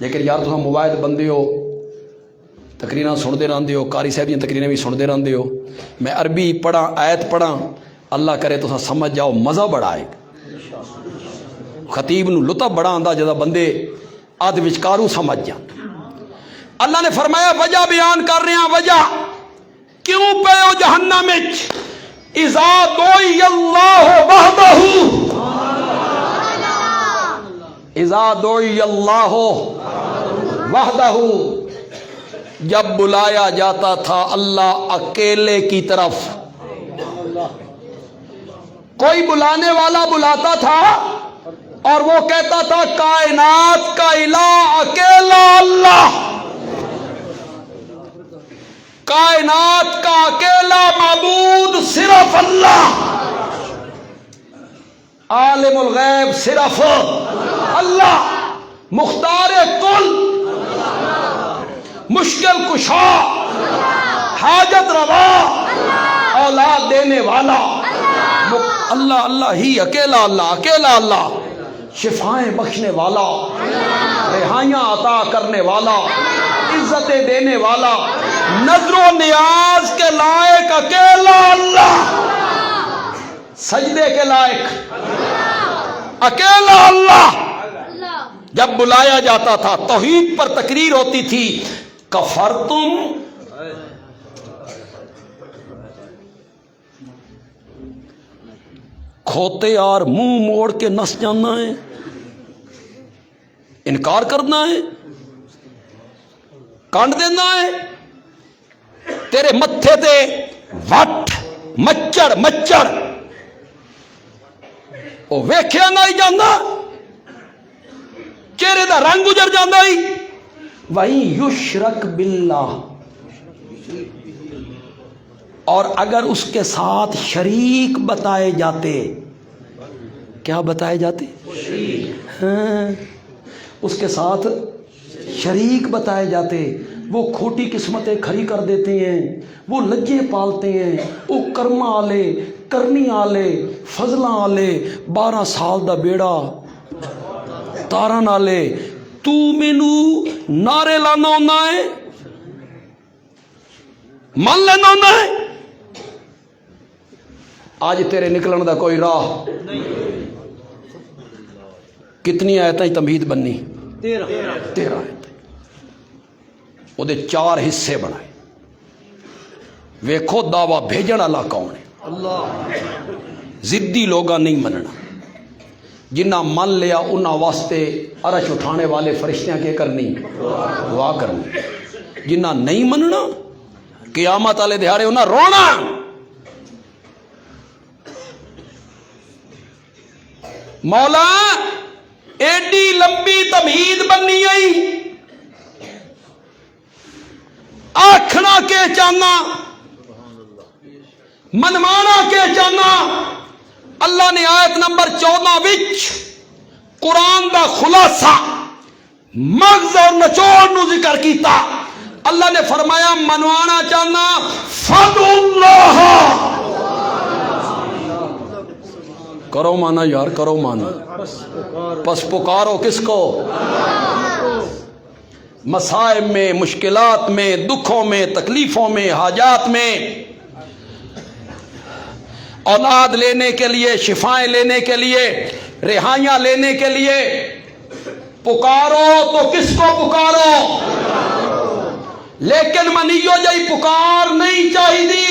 لیکن یار تساں موبائل بندے ہو تقریراں سنتے رہتے ہو قاری صاحب دی تقریراں بھی سنتے رہتے ہو. میں عربی پڑھاں آیت پڑھاں اللہ کرے تساں سمجھ جاؤ مزہ بڑا آئے. خطیب نو لطف بڑا آندا جدا بندے آدھ وچکاروں سمجھ جان. اللہ نے فرمایا وجہ بیان کر رہے ہیں. وجہ کیوں پے ہو جہنم وچ؟ اذا دعی اللہ وحدہ. اذا دعی اللہ وحدہ. جب بلایا جاتا تھا اللہ اکیلے کی طرف. کوئی بلانے والا بلاتا تھا اور وہ کہتا تھا کائنات کا الہ اکیلا اللہ. کائنات کا اکیلا معبود صرف اللہ. عالم الغیب صرف اللہ. مختار کل، مشکل کشا، حاجت روا، اولاد دینے والا اللہ. اللہ ہی اکیلا اللہ. اکیلا اللہ. شفائیں بخشنے والا، رہائیاں عطا کرنے والا، عزتیں دینے والا، نظر و نیاز کے لائق اکیلا اللہ. سجدے کے لائق اکیلا اللہ. جب بلایا جاتا تھا توحید پر تقریر ہوتی تھی. کفرتم کھوتے یار منہ موڑ کے نس جانا ہے، انکار کرنا ہے، کانڈ دینا ہے. تیرے متھے تے وٹ مچڑ مچڑ وہ ویکھیا نہ ہی جانا، چہرے دا رنگ گزر جانا ہی. وَإِن يُشْرَكْ بِاللَّهِ. اور اگر اس کے ساتھ شریک بتائے جاتے. کیا بتائے جاتے؟ ہاں اس کے ساتھ شریک بتائے جاتے. وہ کھوٹی قسمتیں کھڑی کر دیتے ہیں، وہ لجے پالتے ہیں، وہ کرما آلے کرنی آلے فضلہ آلے 12 سال دا بیڑا تارا نالے. تو مینو نعرے لانا ہونا ہے، مان لینا ہونا ہے. آج تیرے نکلن دا کوئی راہ. کتنی آیتیں تمہید بننی؟ 13 آیتیں. وہ دے 4 حصے بنائے. ویکھو دعویٰ بھیجن اللہ کون ہے. ضدی لوگا نہیں مننا. جنہ من لیا انہاں واسطے عرش اٹھانے والے فرشتیاں کے کرنی دعا کرنی. جنہ نہیں مننا قیامت والے دہاڑے انہاں رونا. مولا ایڈی لمبی تمہید بننی آئی. آکھنا کے چاہنا منوانا کے چاہنا. اللہ نے آیت نمبر 14 وچ قرآن دا خلاصہ مغز اور نچوڑ نو ذکر کیتا. اللہ نے فرمایا منوانا چاہنا فدعوا اللہ. کرو مانا یار کرو مانا. پس پکارو کس کو؟ مسائب میں، مشکلات میں، دکھوں میں، تکلیفوں میں، حاجات میں. اولاد لینے کے لیے، شفائیں لینے کے لیے، رہائیاں لینے کے لیے پکارو تو کس کو پکارو؟ لیکن منیو جی پکار نہیں چاہیے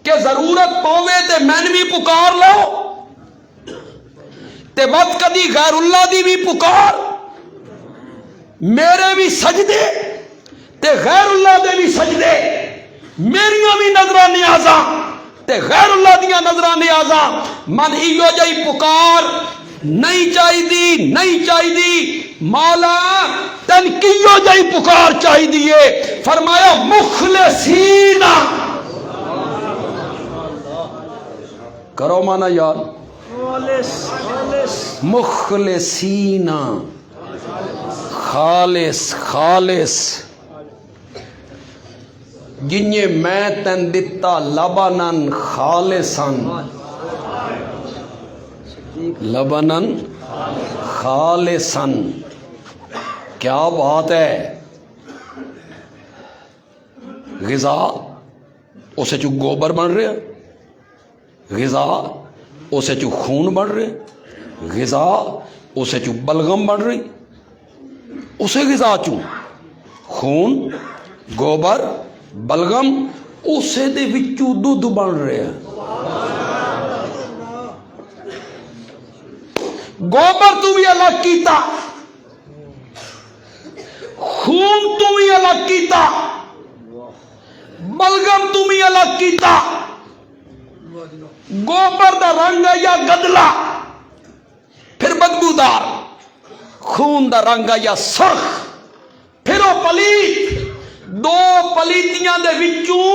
کہ ضرورت پوے تے میں بھی پکار لو تے بد کدی غیر اللہ دی بھی پکار، میرے بھی سجدے تے غیر اللہ دے بھی سجدے، میریاں بھی نظراں نیازاں تے غیر اللہ دیاں نظراں نیازاں، من ایو جی پکار نہیں چاہیے، نہیں چاہیے۔ مولا تن کیو جی پکار چاہیے، فرمایا مخلصین، کرو مانا یار، مخلصین، خالص خالص، جنہیں میں تن دتا لبنن خالصن، لبنن خالصن، کیا بات ہے۔ غذا اسے چو گوبر بن رہے، غذا اسے چو خون بن رہے، غذا اسے چو بلغم بن رہی، اسے غذا چو خون گوبر بلغم اسے دے وچو دودھ بن رہے ہیں۔ گوبر تو بھی الگ کیتا، خون تو بھی الگ کیتا، بلغم تو بھی الگ کیتا۔ گوبر دا رنگ ہے یا گدلا، پھر بدبودار، خون دا رنگ ہے یا سرخ، پھر وہ پلیت۔ دو پلیتیاں دے وچوں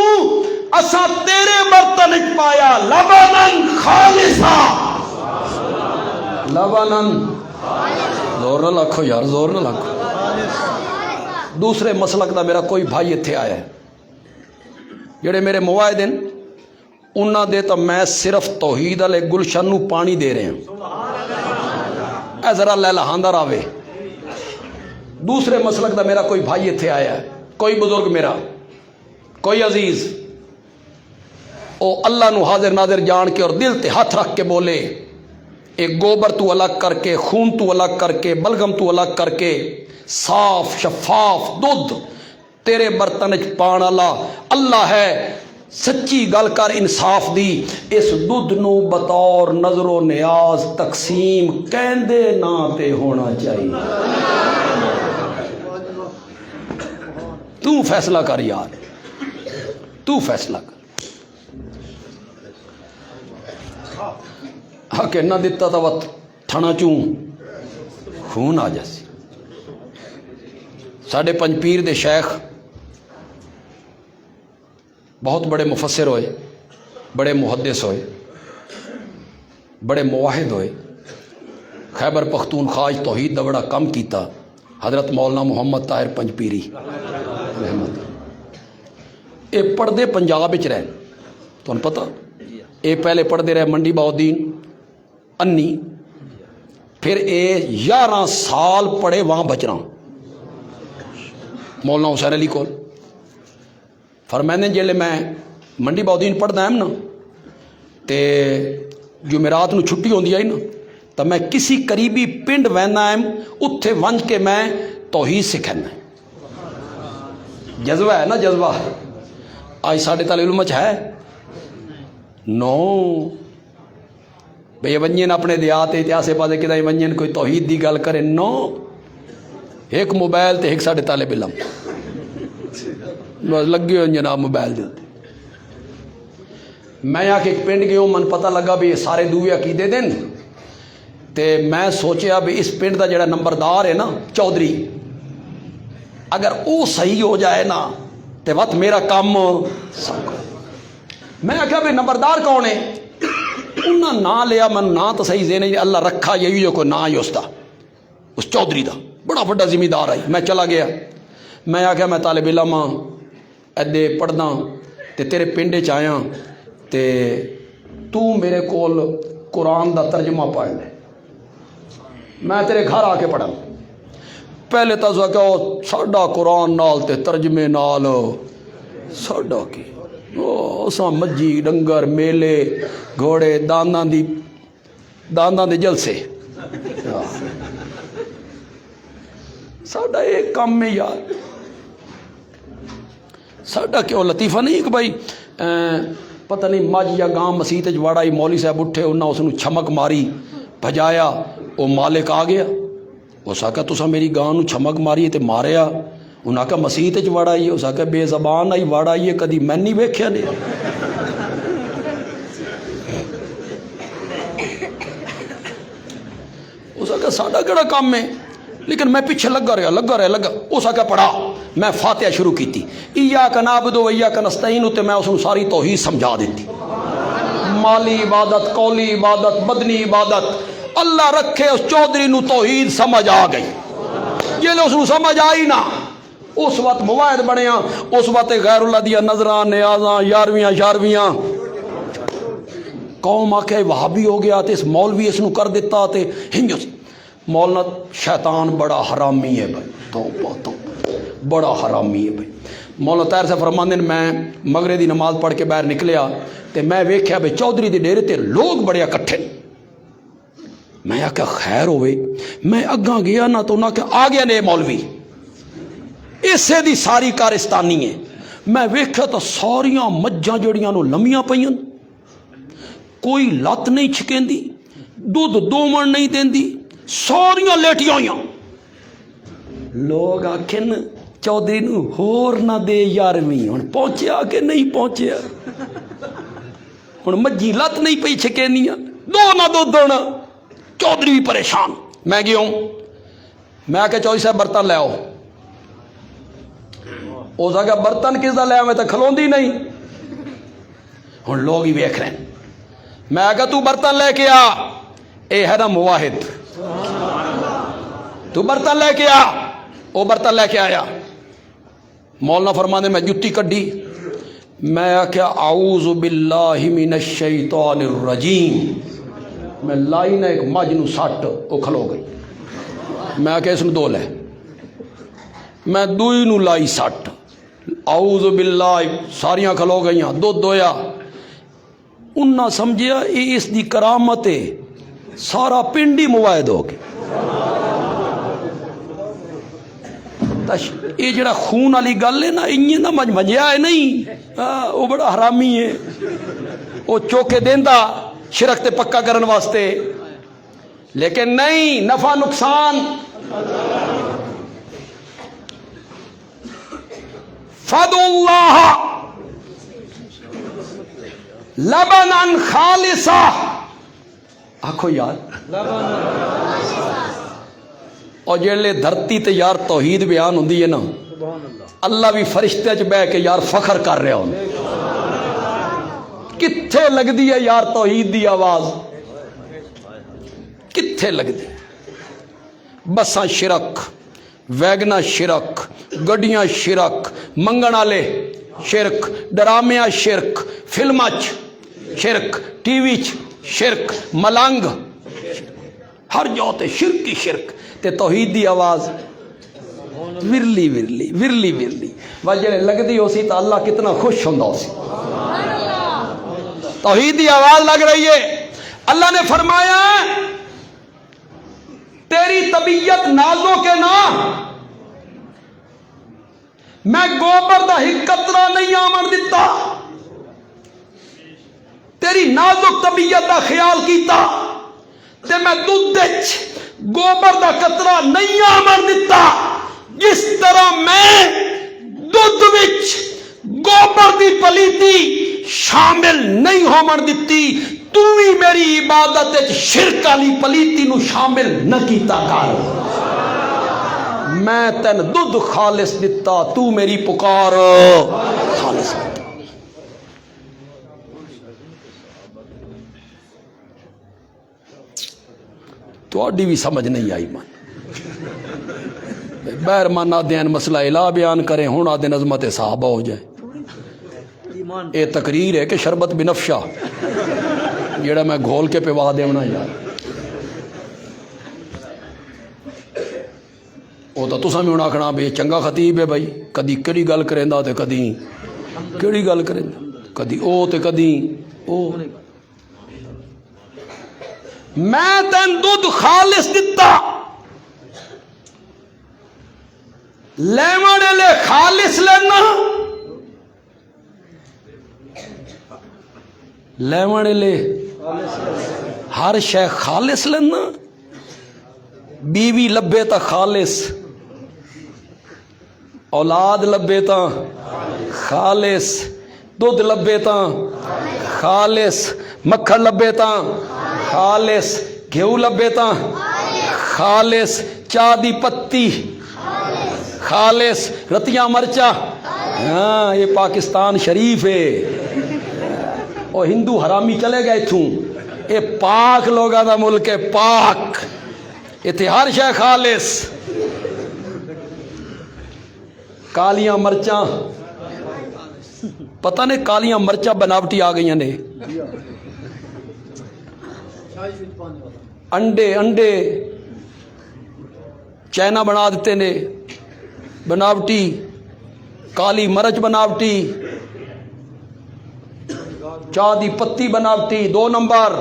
اسا تیرے برتن وچ پایا لبنن خالصا، لبنن، زور نہ لکھو یار، زور نہ لکھو۔ دوسرے مسلک دا میرا کوئی بھائی اتھے آیا ہے، جڑے میرے موائد ہیں انہاں دے تو میں صرف توحید والے گلشن نو پانی دے رہے ہیں، اے ذرا لے لہاندر آوے۔ دوسرے مسلک دا میرا کوئی بھائی اتھے آیا ہے، کوئی بزرگ میرا، کوئی عزیز، او اللہ نو حاضر ناظر جان کے اور دل تے ہاتھ رکھ کے بولے، ایک گوبر تو الگ کر کے، خون تو الگ کر کے، بلغم تو الگ کر کے، صاف شفاف دودھ تیرے برتن وچ پان والا اللہ ہے۔ سچی گل کر انصاف دی، اس دودھ نو بطور نظر و نیاز تقسیم کہندے نا تے ہونا چاہیے۔ تو فیصلہ کر یار، تو فیصلہ کر۔ ہاں کہ نہ دیتا تا وقت تھنا چوں خون آ جاسی۔ ساڑھے پنج پیر دے شیخ بہت بڑے مفسر ہوئے، بڑے محدث ہوئے، بڑے مواحد ہوئے، خیبر پختونخوا توحید دا بڑا کم کیتا، حضرت مولانا محمد طاہر پنج پیری رحمت۔ اے پڑھدے پنجاب وچ رہے، تمہیں پتہ اے پہلے پڑھدے رہے منڈی بہاؤدین انی، پھر اے 11 سال پڑھے وہاں بچراں مولانا حسین علی کول۔ فرمائنے جیلے میں منڈی بہاؤدین پڑھدا ہم نا تے جمعرات نو چھٹی ہوندی آئی نا، تو میں کسی قریبی پنڈ وینا ہم، اتھے ونج کے میں توحید سکھنا ہے۔ جذبہ ہے نا، جذبہ آج ساڑھے طالب علم ہے نو بھئی ونجن اپنے دیات آسے پاسے کدھر ونجن کوئی توحید دی گل کرے، نو ایک موبائل تے ایک ساڑھے طالب علم لگے ہوئے جناب موبائل دیتے۔ میں آ کے ایک پنڈ گیا، من پتہ لگا بھی یہ سارے دوے عقیدے دن، تے میں سوچیا بھی اس پنڈ دا جڑا نمبردار ہے نا چودھری، اگر وہ صحیح ہو جائے نا تے وقت میرا کام سب۔ میں آخیا بھی نمبردار کون ہے؟ انہاں نا لیا، من نا تو صحیح ذہن ہے، اللہ رکھا یہی جو کوئی نا ہی اس دا، اس چودھری دا بڑا بڑا ذمہ دار آئی۔ میں چلا گیا، میں آخیا میں طالب علم ہاں، ایدے پڑھدا تے تیرے پنڈ چ آیا تے تو میرے کول قرآن دا ترجمہ پڑھ لے، میں تیرے گھر آ کے پڑھا۔ پہلے تو کہ ساڈا قرآن نال تے ترجمے نال ساڈا کی اساں مجھی ڈنگر میلے گھوڑے دانداں دے جلسے ساڈا ایک کام میں یار ساڈا کیوں لطیفہ نہیں کہ بھائی پتہ نہیں مجھ یا گاں مسیت واڑا ہی مولوی صاحب اٹھے انہاں اس نو چھمک ماری بھجایا وہ مالک آ گیا اس آکھا تساں میری گاں نو چھمک ماری تے ماریا انہاں آکھا مسیت واڑا ہی اس آکھا بے زبان آئی واڑا ہی کدی میں نہیں ویکھیا نے اس آکھا ساڈا کیڑا کام ہے لیکن میں پیچھے لگا رہا اس آکھا پڑھا میں فاتحہ شروع کیتی ایاک نعبد و ایاک نستعین تے میں اس نو ساری توحید سمجھا دیتی مالی عبادت قولی عبادت بدنی عبادت اللہ رکھے اس چودھری نو توحید سمجھ آ گئی جیلے اس نو سمجھ آئی نا اس وقت مواعد بنیا اس وقت غیر اللہ دیا نظراں نیازاں یارویاں شارویاں قوم آکھے وہابی ہو گیا تے اس مولوی اس نو کر دیتا تے ہنجو مولانا شیطان بڑا حرامی ہے بھائی تو بڑا حرامی ہے بھائی مولانا طاہر سے فرماندے میں مغرب دی نماز پڑھ کے باہر نکلیا تے میں ویکھیا بھائی چودھری دے ڈیرے تے لوگ بڑے اکٹھے میں آکھیا خیر ہوئے میں اگاں گیا نا تو انہاں کہ آ گیا نے مولوی اسے دی ساری کارستانی ہے میں ویکھیا تو ساریاں مجھاں جڑیاں نو لمیاں پیاں کوئی لت نہیں چھکیندی دودھ 2 من نہیں دیندی ساریاں لیٹیاں ہوئیاں لوگ آکھن چودھری نو ہور نہ دے یارویں ہن پہنچیا کہ نہیں پہنچیا ہن مجھی لت نہیں پئی چھکینیاں دو نہ دونا چودھری بھی پریشان میں گیا ہوں میں آ کے چودھری صاحب برتن لے آؤ اس آگے برتن کس دا لے آؤ میں تو کھلوندی نہیں ہن لوگ ہی ویکھ رہے ہیں میں آگا تو برتن لے کے آ اے ہے نا مواحد تو برتن لے کے آ وہ برتن لے کے آیا مولانا فرمانے میں جتی کڈی میں آکھیا اعوذ باللہ من الشیطان الرجیم میں لائی نہ ایک مجھ نو سٹ وہ کھلو گئی میں آکھیا اس نو دو لے میں دوئی نو لائی سٹ اعوذ باللہ ساریاں کھلو گئیاں دو دویا انہاں سمجھیا یہ اس دی کرامت ہے سارا پنڈ ہی مواعد ہو گیا یہ جڑا خون والی گل ہے نا انہیں نہ مجھیا ہے نہیں وہ بڑا حرامی ہے وہ چوکے دیندا شرک تے پکا کرن واسطے لیکن نہیں نفع نقصان فَادُوا اللَّهَ لَبَنًا خَالِصًا آکھو یار اور جیلے دھرتی تے یار توحید بیان ہوندی ہے نا اللہ بھی فرشتے چ بہ کے یار فخر کر رہا ہوں کتھے لگ دی ہے یار توحید دی آواز کتھے لگ دی بساں شرک ویگنا شرک گڈیاں شرک منگن والے شرک ڈرامیاں شرک فلماں شرک ٹی وی شرک ملنگ ہر جو تے شرک کی شرک تے توحید دی آواز ورلی ورلی ورلی ورلی وجہ لگ دی ہو سی تو اللہ کتنا خوش ہوندہ ہو سی توحید دی آواز لگ رہی ہے اللہ نے فرمایا تیری طبیعت نازو کے نا میں گوبر دا ہی قطرہ نہیں آمن دیتا تیری نازک طبیعت دا خیال کیتا تے میں دودھ وچ گوبر دا قطرہ نہیں آمن دیتا جس طرح میں دودھ وچ گوبر دی پلیتی شامل نہیں ہومن دیتی تو بھی میری عبادت شرک والی پلیتی نو شامل نہ کیتا کر میں تین دودھ خالص دیتا تو میری پکار خالص دیتا تو آڈی بھی سمجھ نہیں آئی من بیر مانا دین مسئلہ الہ بیان کریں ہونا دین عظمت صحابہ ہو جائے اے تقریر ہے کہ شربت بنفشا جیڑا میں گھول کے پیوا دے ہونا یار وہ تو تساں بھی ہونا کھنا بے چنگا خطیب ہے بھائی کدی کڑی گل کریں دا تے کدی کیڑی گل کریں کدی او تے کدی او میں تین دودھ خالص دتا لیونے لے خالص لینا لیونے لے ہر شے خالص لینا بیوی لبے تا خالص اولاد لبے تا خالص دودھ لبے تا خالص مکھن لبے تا خالص گھیو لبے تا خالص چاہ دی پتی خالص رتیاں مرچا ہاں یہ پاکستان شریف ہے اور ہندو حرامی چلے گئے تھوں یہ پاک لوگاں دا ملک ہے پاک اتنے ہر شے خالص کالیاں مرچاں پتہ نہیں کالیاں مرچاں بناوٹی آ گئی نے انڈے چائنا بنا دیتے نے بناوٹی کالی مرچ بناوٹی چاہ دی پتی بناوٹی 2 نمبر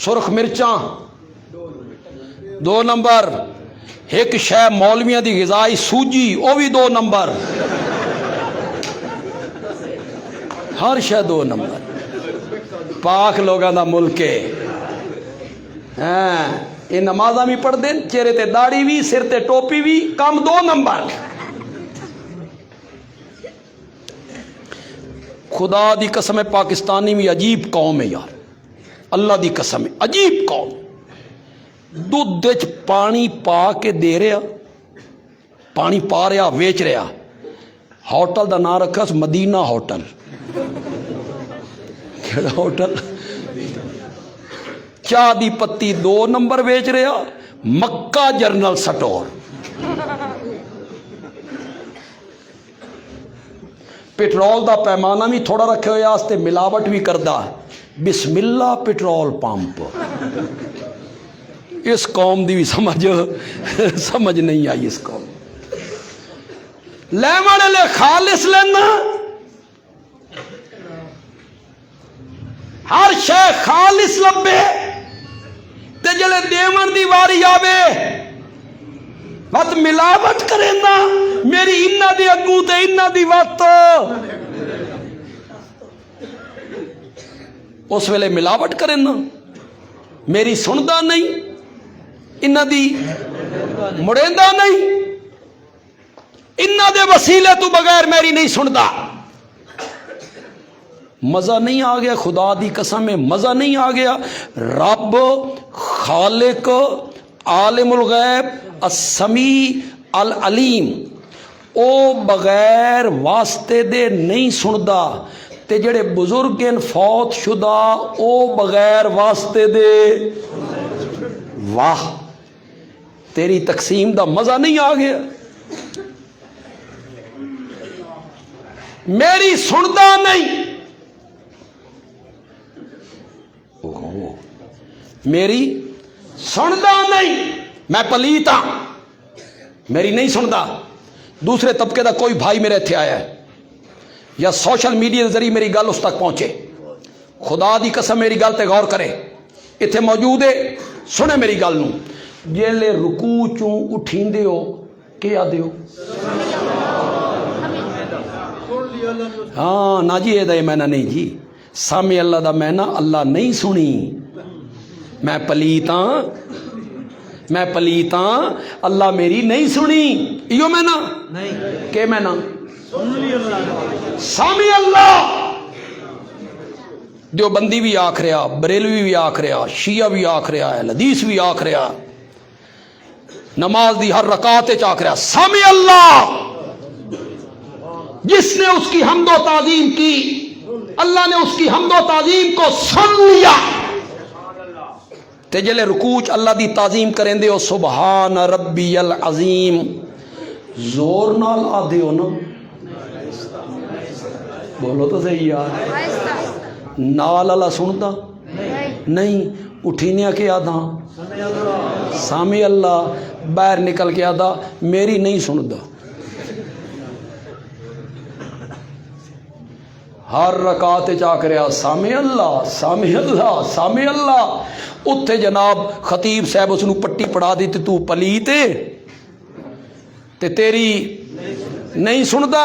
سرخ مرچاں 2 نمبر ایک شے مولویاں دی غذائی سوجی وہ بھی 2 نمبر ہر شے 2 نمبر پاک لوگاں دا ملک ہے ہاں یہ نمازاں بھی پڑھ دیں چہرے تے داڑھی بھی سر تے ٹوپی بھی کام 2 نمبر خدا دی قسم ہے پاکستانی بھی عجیب قوم ہے یار اللہ دی قسم ہے عجیب قوم دودھ وچ پانی پا کے دے رہا پانی پا رہا ویچ رہا ہوٹل دا نام رکھا مدینہ ہوٹل کیڑا ہوٹل چاہ دی پتی 2 نمبر ویچ رہا مکہ جرنل سٹور پٹرول دا پیمانہ بھی تھوڑا رکھے ہوئے آستے ملاوٹ بھی کردہ بسم اللہ پٹرول پمپ اس قوم دی بھی سمجھ نہیں آئی اس قوم لیونے لے خالص لینا ہر شے خالص لبے تے جلے دیون دی واری آوے وقت ملاوٹ کریں نا میری انہ دی اگوں تے انہ دی وقت اس ویلے ملاوٹ کریں نا میری سندہ نہیں انہ دی مڑیندہ نہیں انہ دے وسیلے تو بغیر میری نہیں سندہ مزہ نہیں آ گیا خدا دی قسم میں مزہ نہیں آ گیا رب خالق عالم الغیب السمیع العلیم او بغیر واسطے دے نہیں سندا تے جڑے بزرگ فوت شدہ او بغیر واسطے دے واہ تیری تقسیم دا مزہ نہیں آ گیا میری سندا نہیں میری سندا نہیں میں پلیت ہاں میری نہیں سندا دوسرے طبقے دا کوئی بھائی میرے اتھے آیا ہے یا سوشل میڈیا کے ذریعے میری گل اس تک پہنچے خدا دی قسم میری گل تے غور کرے اتھے موجود ہے سنے میری گل نو جیلے رکوع چوں اٹھیندے ہو کیا دیو ہاں نا جی یہ میں نہیں جی سامع اللہ دا میں نا اللہ نہیں سنی میں پلیتاں اللہ میری نہیں سنی ایو میں نا کہ میں نا سامع اللہ دیوبندی بھی آکھ رہا بریلوی بھی آکھ رہا شیعہ بھی آکھ رہا ہے حدیث بھی آکھ رہا نماز دی ہر رکعت وچ آکھ رہا سامع اللہ جس نے اس کی حمد و تعظیم کی اللہ نے اس کی حمد و تعظیم کو سن لیا تے جلے رکوع اللہ دی تعظیم کریں دے ہو سبحان ربی العظیم زور نال آدھے ہو نا بولو تو صحیح یار نال اللہ سنتا نہیں اٹھینیا کے آدھا سامع اللہ باہر نکل کے آدھا میری نہیں سنتا ہر رکعت چا کریا سامع اللہ سامع اللہ سامع اللہ، اتھے جناب خطیب صاحب اس نو پٹی پڑھا دی تو پلیت تے تیری نہیں سندا،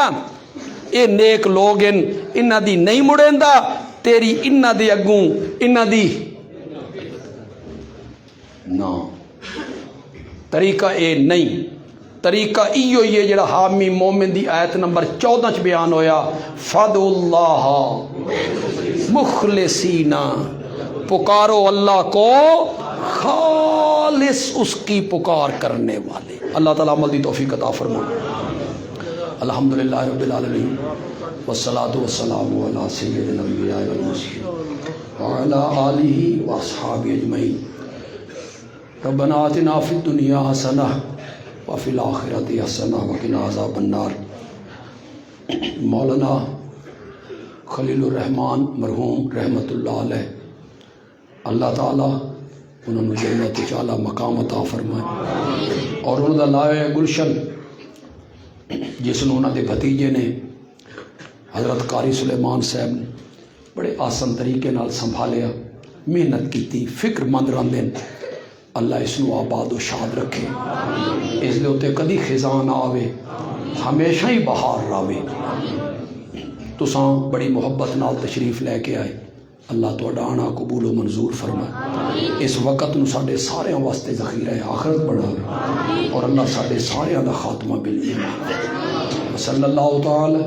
اے نیک لوگ انہاں دی نہیں مڑیندا، تیری انہاں دی اگوں انہاں دی نا، طریقہ اے نہیں، طریقہ ایو ہی ہے جڑا حامی مومن دی آیت نمبر 14 چ بیان ہویا، فدعوا اللہ مخلصین، پکارو اللہ کو خالص اس کی پکار کرنے والے۔ اللہ تعالیٰ عمل دی توفیق عطا فرمائے۔ الحمدللہ رب العالمین والصلاة والسلام علی سید الانبیاء والمرسلین وعلی آلہ واصحابہ اجمعین۔ ربنا آتنا فی الدنیا حسنہ وفی الآخرۃ حسنہ وقنا عذاب النار۔ مولانا خلیل الرحمان مرحوم رحمت اللہ علیہ، اللہ تعالیٰ انہوں نے جنت اعلیٰ مقام عطا فرمائے، اور انہوں نے لائے گلشن جس نے انہوں نے بھتیجے نے حضرت قاری سلیمان صاحب نے بڑے آسان طریقے نال سنبھالیا، محنت کی، فکر مند رہندے، اللہ اس نو آباد و شاد رکھے، اس دے اتے کدی خزاں نہ آوے، ہمیشہ ہی بہار راوے۔ تساں بڑی محبت نال تشریف لے کے آئے، اللہ تہاڈا آنا قبول و منظور فرمائے، اس وقت نو ساڈے ساریاں واسطے ذخیرہ آخرت بناوے، اور اللہ ساڈے ساریاں دا خاتمہ بالایمان۔ صلی اللہ تعالی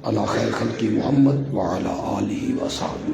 علی خیر خلق محمد وعلی آلہ وصحبہ۔